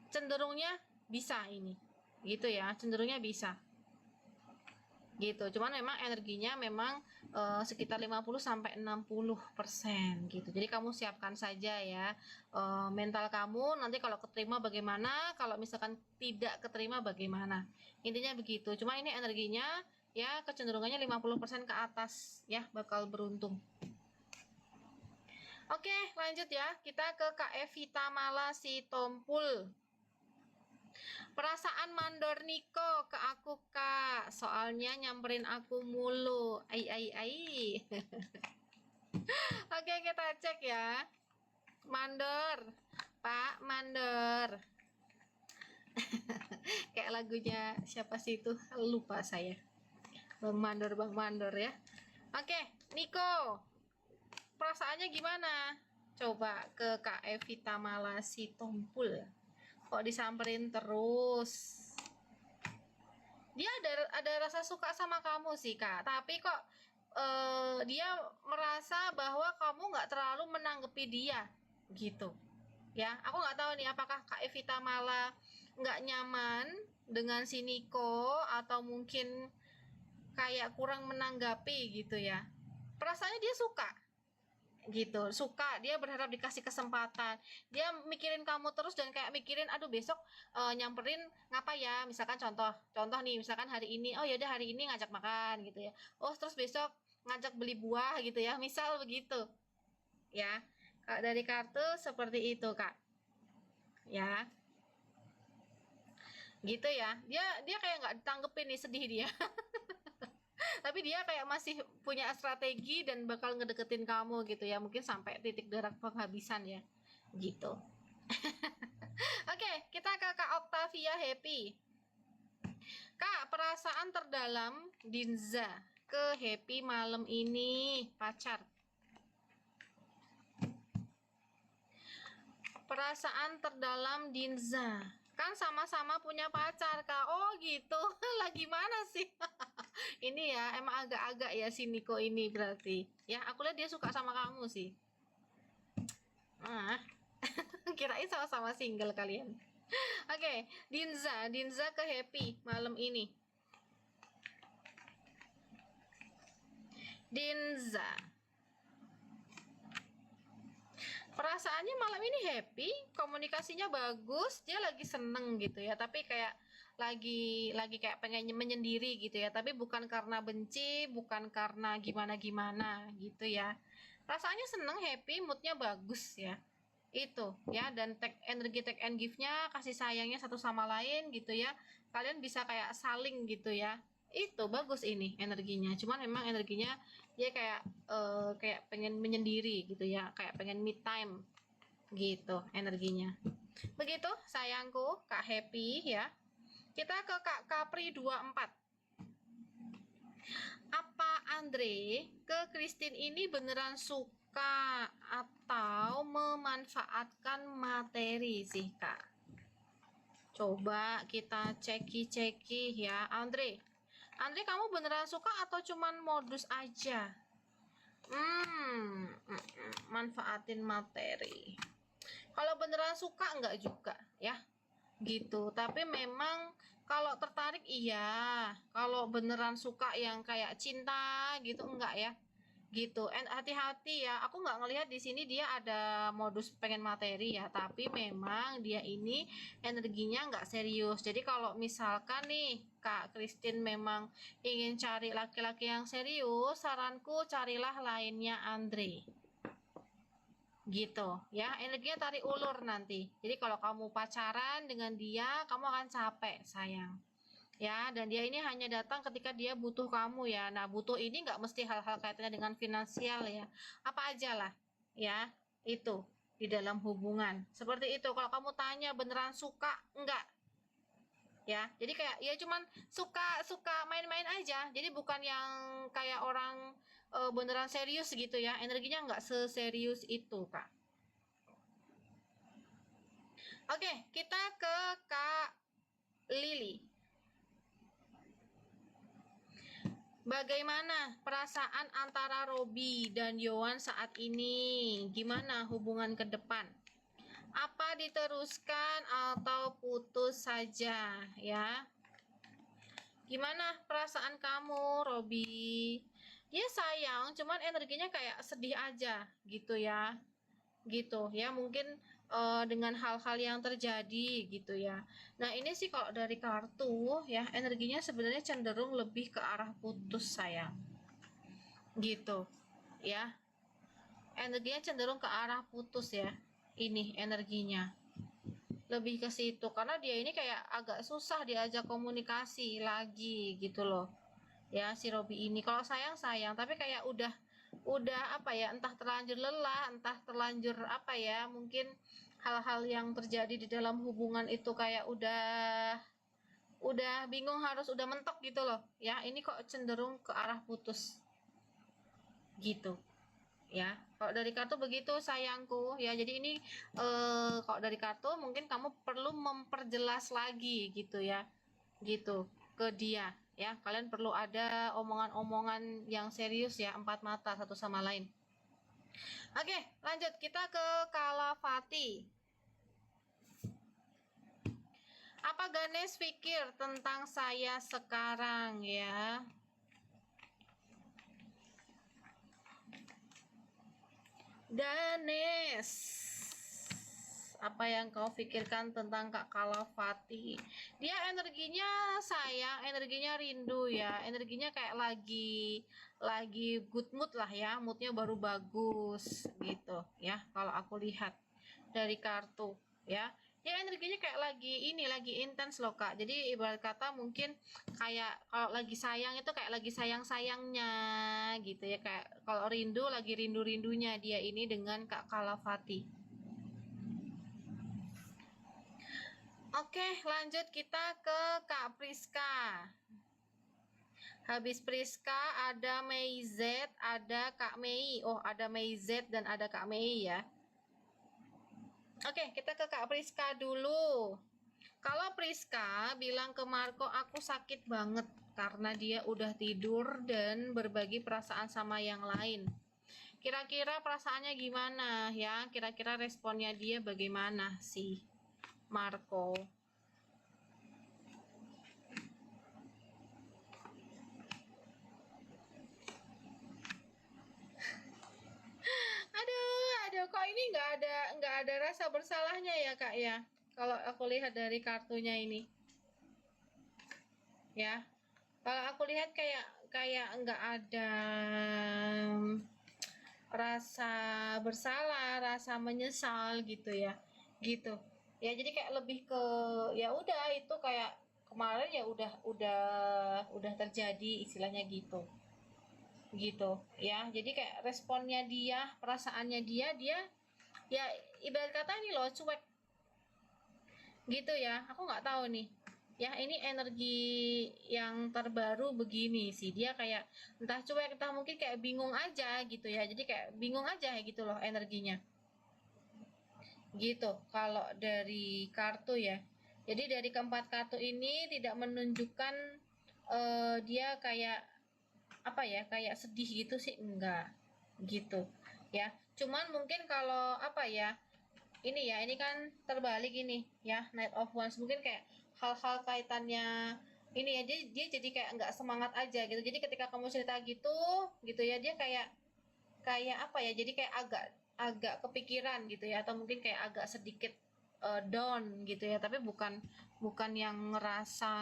cenderungnya bisa ini. Gitu ya, cenderungnya bisa gitu. Cuman memang energinya memang sekitar 50-60% gitu. Jadi kamu siapkan saja ya mental kamu, nanti kalau keterima bagaimana, kalau misalkan tidak keterima bagaimana. Intinya begitu. Cuma ini energinya ya kecenderungannya 50% ke atas ya bakal beruntung. Oke, lanjut ya. Kita ke Kak Evita Mala si Tompul. Perasaan mandor Niko ke aku Kak, soalnya nyamperin aku mulu. Ai. Oke, kita cek ya. Mandor, Pak Mandor. Kayak lagunya siapa sih itu? Lupa saya. Bang Mandor ya. Oke, Niko. Perasaannya gimana? Coba ke Kak Evita Mala si Tompul. Kok disamperin terus? Dia ada rasa suka sama kamu sih Kak, tapi kok dia merasa bahwa kamu nggak terlalu menanggapi dia gitu ya. Aku nggak tahu nih apakah Kak Evita malah nggak nyaman dengan si Niko atau mungkin kayak kurang menanggapi gitu ya. Perasaannya dia suka gitu, suka, dia berharap dikasih kesempatan, dia mikirin kamu terus dan kayak mikirin aduh besok nyamperin ngapa ya, misalkan contoh contoh nih, misalkan hari ini oh yaudah hari ini ngajak makan gitu ya, oh terus besok ngajak beli buah gitu ya, misal begitu ya. Kak, dari kartu seperti itu Kak ya, gitu ya, dia kayak nggak ditanggepin nih, sedih dia. Tapi dia kayak masih punya strategi dan bakal ngedeketin kamu gitu ya, mungkin sampai titik darah penghabisan ya gitu. Oke, kita ke Kak Octavia Happy. Kak, perasaan terdalam Dinza ke Happy malam ini, pacar. Perasaan terdalam Dinza, kan sama-sama punya pacar Kak. Oh gitu. Lagi mana sih? Ini ya emang agak-agak ya si Niko ini berarti. Ya, aku lihat dia suka sama kamu sih. Nah, kirain sama-sama single kalian. Oke, Dinza ke Happy malam ini. Dinza. Perasaannya malam ini happy, komunikasinya bagus, dia lagi seneng gitu ya, tapi kayak lagi kayak pengen menyendiri gitu ya, tapi bukan karena benci, bukan karena gimana-gimana gitu ya. Rasanya seneng, happy, moodnya bagus ya. Itu ya, dan energi take and give-nya, kasih sayangnya satu sama lain gitu ya. Kalian bisa kayak saling gitu ya. Itu bagus ini energinya. Cuman memang energinya dia kayak pengen menyendiri gitu ya, kayak pengen me time gitu energinya. Begitu sayangku Kak Happy ya. Kita ke Kak Capri 24. Apa Andre ke Christine ini beneran suka atau memanfaatkan materi sih Kak? Coba kita ceki ya Andre. Andre, kamu beneran suka atau cuman modus aja? Manfaatin materi. Kalau beneran suka enggak juga ya, gitu. Tapi memang kalau tertarik iya. Kalau beneran suka yang kayak cinta gitu enggak ya. gitu. And hati-hati ya, aku nggak ngelihat di sini dia ada modus pengen materi ya, tapi memang dia ini energinya nggak serius. Jadi kalau misalkan nih Kak Christine memang ingin cari laki-laki yang serius, saranku carilah lainnya Andre gitu ya. Energinya tarik ulur nanti. Jadi kalau kamu pacaran dengan dia, kamu akan capek sayang ya. Dan dia ini hanya datang ketika dia butuh kamu ya. Nah, butuh ini nggak mesti hal-hal kaitannya dengan finansial ya, apa aja lah ya, itu di dalam hubungan seperti itu. Kalau kamu tanya beneran suka enggak ya, jadi kayak ya cuman suka suka main-main aja, jadi bukan yang kayak orang beneran serius gitu ya. Energinya nggak seserius itu Kak. Oke, kita ke Kak Lili. Bagaimana perasaan antara Robi dan Yohan saat ini? Gimana hubungan ke depan? Apa diteruskan atau putus saja ya? Gimana perasaan kamu, Robi? Dia sayang, cuman energinya kayak sedih aja gitu ya. Gitu ya, mungkin dengan hal-hal yang terjadi gitu ya. Nah, ini sih kalau dari kartu ya, energinya sebenarnya cenderung lebih ke arah putus sayang. Gitu. Ya. Energinya cenderung ke arah putus ya. Ini energinya. Lebih ke situ karena dia ini kayak agak susah diajak komunikasi lagi gitu loh. Ya, si Robi ini kalau sayang, tapi kayak udah apa ya, entah terlanjur lelah, entah terlanjur apa ya, mungkin hal-hal yang terjadi di dalam hubungan itu kayak udah bingung, harus udah mentok gitu loh ya. Ini kok cenderung ke arah putus gitu ya. Kalau dari kartu begitu sayangku ya. Jadi ini kalau dari kartu mungkin kamu perlu memperjelas lagi gitu ya, gitu ke dia ya. Kalian perlu ada omongan-omongan yang serius ya, empat mata satu sama lain. Oke, lanjut kita ke Kalafati. Apa Ganesh pikir tentang saya sekarang ya? Ganesh, apa yang kau pikirkan tentang Kak Kalafati? Dia energinya sayang, energinya rindu ya, energinya kayak lagi good mood lah ya, moodnya baru bagus gitu ya. Kalau aku lihat dari kartu ya, dia energinya kayak lagi intens loh Kak. Jadi ibarat kata mungkin kayak kalau lagi sayang itu kayak lagi sayang-sayangnya gitu ya, kayak kalau rindu lagi rindu-rindunya dia ini dengan Kak Kalafati. Oke, lanjut kita ke Kak Priska. Habis Priska ada Mei Z, ada Kak Mei. Oh, ada Mei Z dan ada Kak Mei ya. Oke, kita ke Kak Priska dulu. Kalau Priska bilang ke Marco, aku sakit banget karena dia udah tidur dan berbagi perasaan sama yang lain. Kira-kira perasaannya gimana ya? Kira-kira responnya dia bagaimana sih, Marco? Aduh, kok ini nggak ada rasa bersalahnya ya Kak ya? Kalau aku lihat dari kartunya ini, ya. Kalau aku lihat kayak kayak nggak ada rasa bersalah, rasa menyesal gitu ya, gitu. Ya jadi kayak lebih ke ya udah itu kayak kemarin ya udah terjadi istilahnya gitu, gitu ya. Jadi kayak responnya dia, perasaannya dia ya ibarat kata ini loh cuek gitu ya. Aku nggak tahu nih ya, ini energi yang terbaru begini sih, dia kayak entah cuek entah mungkin kayak bingung aja gitu ya. Jadi kayak bingung aja gitu loh energinya gitu kalau dari kartu ya. Jadi dari keempat kartu ini tidak menunjukkan dia kayak apa ya, kayak sedih gitu sih, enggak gitu ya. Cuman mungkin kalau apa ya, ini ya, ini kan terbalik ini ya, Knight of Wands, mungkin kayak hal-hal kaitannya ini ya, dia jadi kayak nggak semangat aja gitu. Jadi ketika kamu cerita gitu gitu ya, dia kayak kayak apa ya, jadi kayak agak kepikiran gitu ya, atau mungkin kayak agak sedikit down gitu ya, tapi bukan yang ngerasa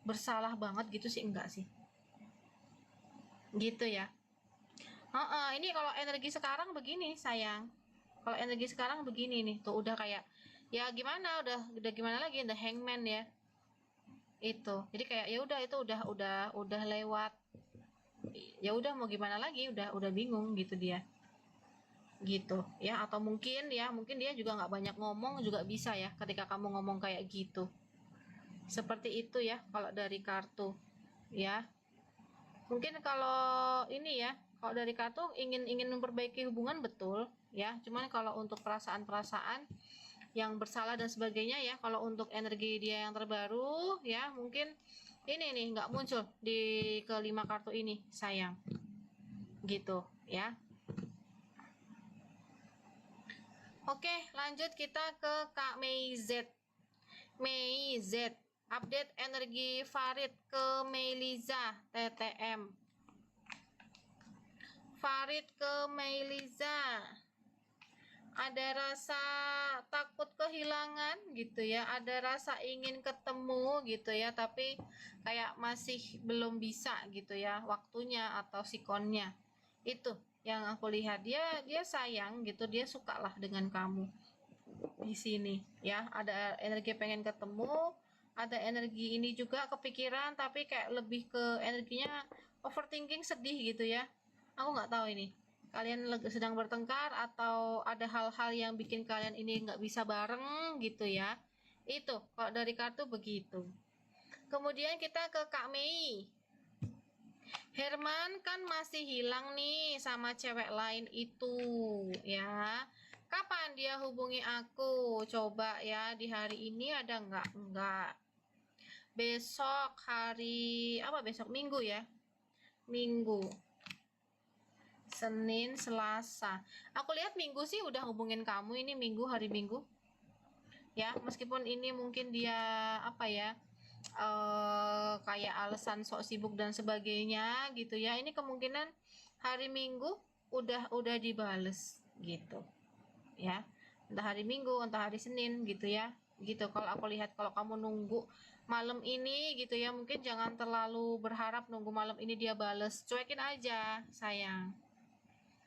bersalah banget gitu sih, enggak sih gitu ya. Ini kalau energi sekarang begini sayang, kalau energi sekarang begini nih tuh, udah kayak ya gimana, udah gimana lagi, the hangman ya itu. Jadi kayak ya udah, itu udah lewat, ya udah mau gimana lagi, udah bingung gitu dia gitu ya. Atau mungkin dia juga nggak banyak ngomong juga bisa ya, ketika kamu ngomong kayak gitu, seperti itu ya kalau dari kartu ya. Mungkin kalau ini ya, kalau dari kartu ingin memperbaiki hubungan, betul ya, cuman kalau untuk perasaan-perasaan yang bersalah dan sebagainya ya, kalau untuk energi dia yang terbaru ya, mungkin ini nih nggak muncul di kelima kartu ini sayang gitu ya. Oke, lanjut kita ke Kak Mei Z. Mei Z, update energi Farid ke Meiliza TTM. Farid ke Meiliza, ada rasa takut kehilangan gitu ya, ada rasa ingin ketemu gitu ya, tapi kayak masih belum bisa gitu ya waktunya atau sikonnya. Itu yang aku lihat, dia sayang gitu, dia suka lah dengan kamu di sini ya. Ada energi pengen ketemu, ada energi ini juga kepikiran, tapi kayak lebih ke energinya overthinking, sedih gitu ya. Aku nggak tahu ini kalian sedang bertengkar atau ada hal-hal yang bikin kalian ini nggak bisa bareng gitu ya. Itu kalau dari kartu begitu. Kemudian kita ke Kak Mei. Herman kan masih hilang nih sama cewek lain itu ya. Kapan dia hubungi aku? Coba ya, di hari ini ada nggak? Enggak. Besok hari apa? Besok Minggu ya. Minggu. Senin, Selasa. Aku lihat Minggu sih udah hubungin kamu, ini Minggu, hari Minggu. Ya, meskipun ini mungkin dia apa ya? Kayak alasan sok sibuk dan sebagainya gitu ya. Ini kemungkinan hari Minggu udah dibales gitu. Ya. Entah hari Minggu, entah hari Senin gitu ya. Gitu kalau aku lihat. Kalau kamu nunggu malam ini gitu ya, mungkin jangan terlalu berharap nunggu malam ini dia bales. Cuekin aja, sayang.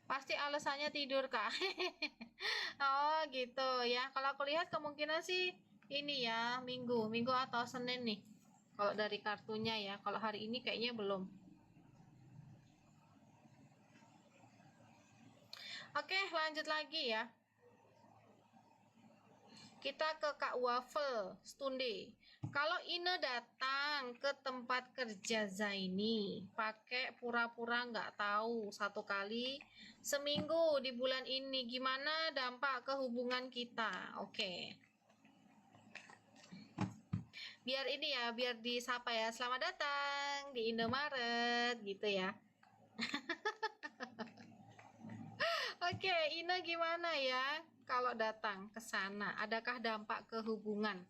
Pasti alasannya tidur, Kak. Oh, gitu ya. Kalau aku lihat kemungkinan sih ini ya, Minggu atau Senin nih. Kalau dari kartunya ya. Kalau hari ini kayaknya belum. Oke, lanjut lagi ya. Kita ke Kak Waffle Stunde. Kalau Ine datang ke tempat kerja Zaini, pakai pura-pura nggak tahu satu kali seminggu di bulan ini, gimana dampak ke hubungan kita? Oke. Biar ini ya, biar disapa ya, selamat datang di Indomaret gitu ya. Oke, Ine gimana ya kalau datang ke sana? Adakah dampak ke hubungan?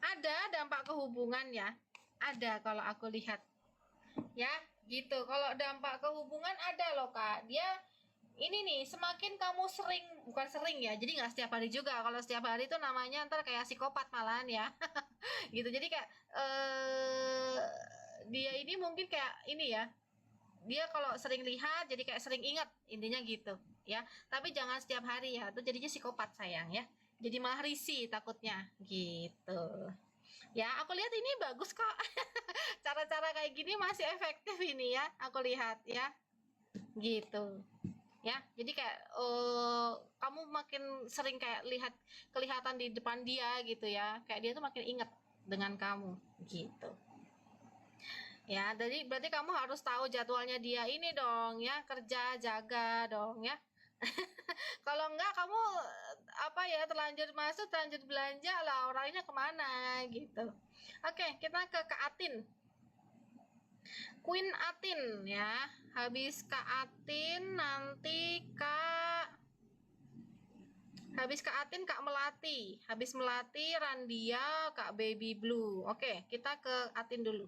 Ada dampak ke hubungan ya. Ada kalau aku lihat. Ya, gitu. Kalau dampak ke hubungan ada loh, Kak. Dia ini nih, semakin kamu sering, bukan sering ya, jadi nggak setiap hari juga. Kalau setiap hari itu namanya ntar kayak psikopat malahan ya. Gitu. Jadi kayak dia ini mungkin kayak ini ya, dia kalau sering lihat jadi kayak sering ingat, intinya gitu ya. Tapi jangan setiap hari ya, itu jadinya psikopat sayang ya, jadi malah risih takutnya gitu ya. Aku lihat ini bagus kok. Cara-cara kayak gini masih efektif ini ya, aku lihat ya gitu ya. Jadi kayak kamu makin sering kayak kelihatan di depan dia gitu ya, kayak dia tuh makin ingat dengan kamu gitu ya. Jadi berarti kamu harus tahu jadwalnya dia ini dong ya, kerja jaga dong ya. Kalau enggak kamu apa ya, terlanjur masuk, terlanjur belanja lah, orangnya kemana gitu. Oke, kita ke Kak Atin. Queen Atin ya. Habis Kak Atin nanti habis Kak Atin Kak Melati. Habis Melati Randia, Kak Baby Blue. Oke, kita ke Atin dulu.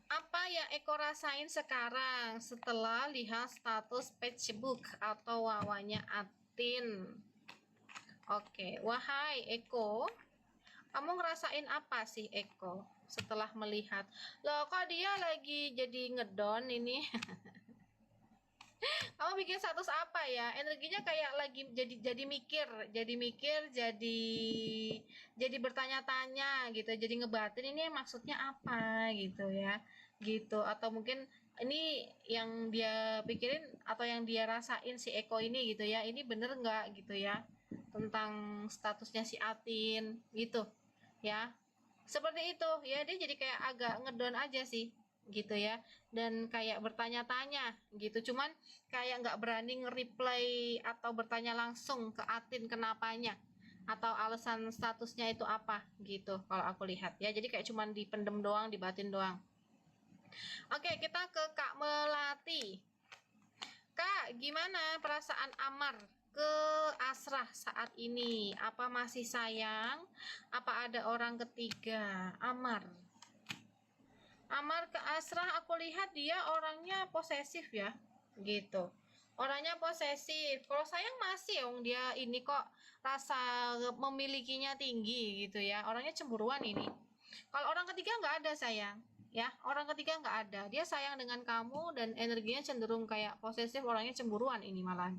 Apa yang Eko rasain sekarang setelah lihat status Facebook atau wawanya Atin? Oke, wahai Eko, kamu ngerasain apa sih Eko setelah melihat? Loh, kok dia lagi jadi ngedon ini? Kamu bikin status apa ya? Energinya kayak lagi jadi bertanya-tanya gitu, jadi ngebatin ini maksudnya apa gitu ya, gitu. Atau mungkin ini yang dia pikirin atau yang dia rasain si Eko ini gitu ya, ini bener nggak gitu ya, tentang statusnya si Atin gitu ya. Seperti itu ya, dia jadi kayak agak ngedon aja sih gitu ya, dan kayak bertanya-tanya gitu, cuman kayak nggak berani nge-reply atau bertanya langsung ke Atin kenapanya atau alasan statusnya itu apa gitu kalau aku lihat ya. Jadi kayak cuman dipendem doang, dibatin doang. Oke, kita ke Kak Melati. Kak, gimana perasaan Amar ke Asrah saat ini? Apa masih sayang? Apa ada orang ketiga? Amar ke Asrah, aku lihat dia orangnya posesif ya, gitu. Orangnya posesif. Kalau sayang masih, dia ini kok rasa memilikinya tinggi gitu ya. Orangnya cemburuan ini. Kalau orang ketiga nggak ada sayang, ya. Orang ketiga nggak ada. Dia sayang dengan kamu dan energinya cenderung kayak posesif, orangnya cemburuan ini malah.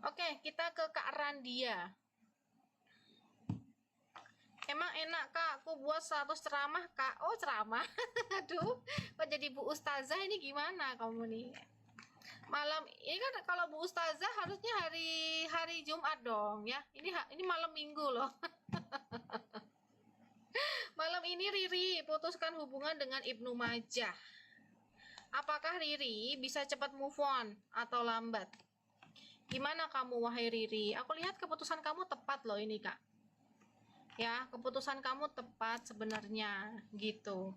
Oke, kita ke Kak Randia. Emang enak Kak, aku buat 100 ceramah Kak. Oh ceramah, aduh, kok jadi Bu Ustazah ini gimana kamu nih? Malam ini kan kalau Bu Ustazah harusnya hari Jumat dong ya. Ini malam Minggu loh. Malam ini Riri putuskan hubungan dengan Ibnu Majah. Apakah Riri bisa cepat move on atau lambat? Gimana kamu wahai Riri? Aku lihat keputusan kamu tepat loh ini Kak. Ya, keputusan kamu tepat sebenarnya gitu.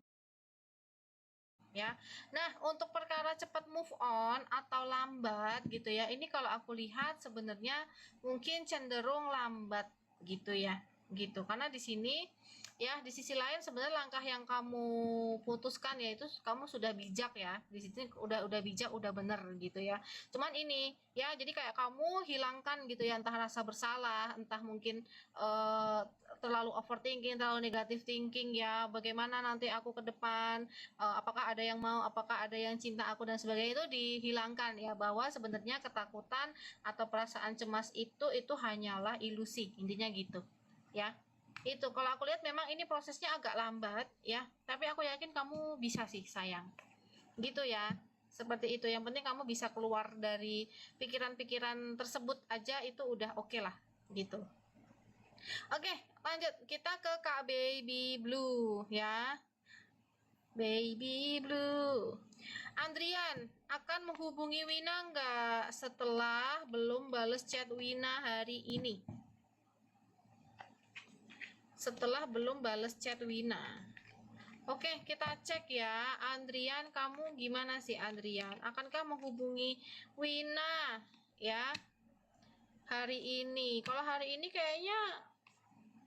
Ya. Nah, untuk perkara cepat move on atau lambat gitu ya. Ini kalau aku lihat sebenarnya mungkin cenderung lambat gitu ya. Gitu. Karena di sini ya, di sisi lain sebenarnya langkah yang kamu putuskan ya itu kamu sudah bijak ya. Di sini udah bijak, udah bener gitu ya. Cuman ini ya, jadi kayak kamu hilangkan gitu ya, entah rasa bersalah, entah mungkin terlalu overthinking, terlalu negatif thinking ya, bagaimana nanti aku ke depan, apakah ada yang mau, apakah ada yang cinta aku dan sebagainya, itu dihilangkan ya, bahwa sebenarnya ketakutan atau perasaan cemas itu hanyalah ilusi, intinya gitu ya. Itu kalau aku lihat memang ini prosesnya agak lambat ya, tapi aku yakin kamu bisa sih sayang gitu ya. Seperti itu, yang penting kamu bisa keluar dari pikiran-pikiran tersebut aja, itu udah oke lah gitu. Oke, lanjut kita ke Kak Baby Blue ya. Baby Blue. Andrian akan menghubungi Wina nggak setelah belum bales chat Wina hari ini? Setelah belum bales chat Wina. Oke, kita cek ya. Andrian, kamu gimana sih Andrian? Akankah menghubungi Wina ya hari ini? Kalau hari ini kayaknya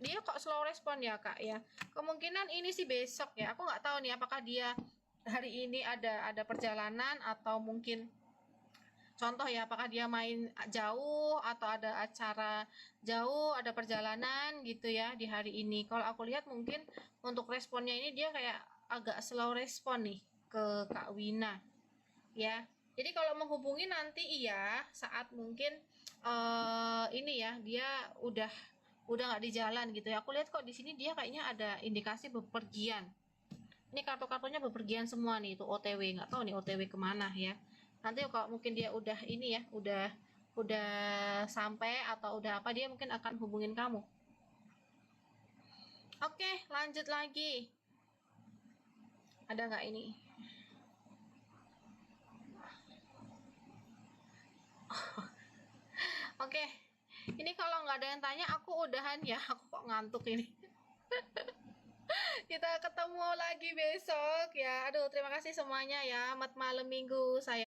dia kok slow respon ya Kak ya. Kemungkinan ini sih besok ya. Aku nggak tahu nih apakah dia hari ini ada perjalanan atau mungkin contoh ya, apakah dia main jauh atau ada acara jauh, ada perjalanan gitu ya di hari ini. Kalau aku lihat mungkin untuk responnya ini dia kayak agak slow respon nih ke Kak Wina ya. Jadi kalau menghubungi nanti iya saat mungkin ini ya, dia udah nggak di jalan gitu ya. Aku lihat kok di sini dia kayaknya ada indikasi bepergian. Ini kartu-kartunya bepergian semua nih, itu OTW, nggak tahu nih OTW kemana ya. Nanti kalau mungkin dia udah ini ya, udah sampai atau udah apa, dia mungkin akan hubungin kamu. Oke, lanjut lagi. Ada nggak ini? Oke, ini kalau nggak ada yang tanya, aku udahan ya. Aku kok ngantuk ini. Kita ketemu lagi besok ya. Aduh, terima kasih semuanya ya. Selamat malam minggu saya.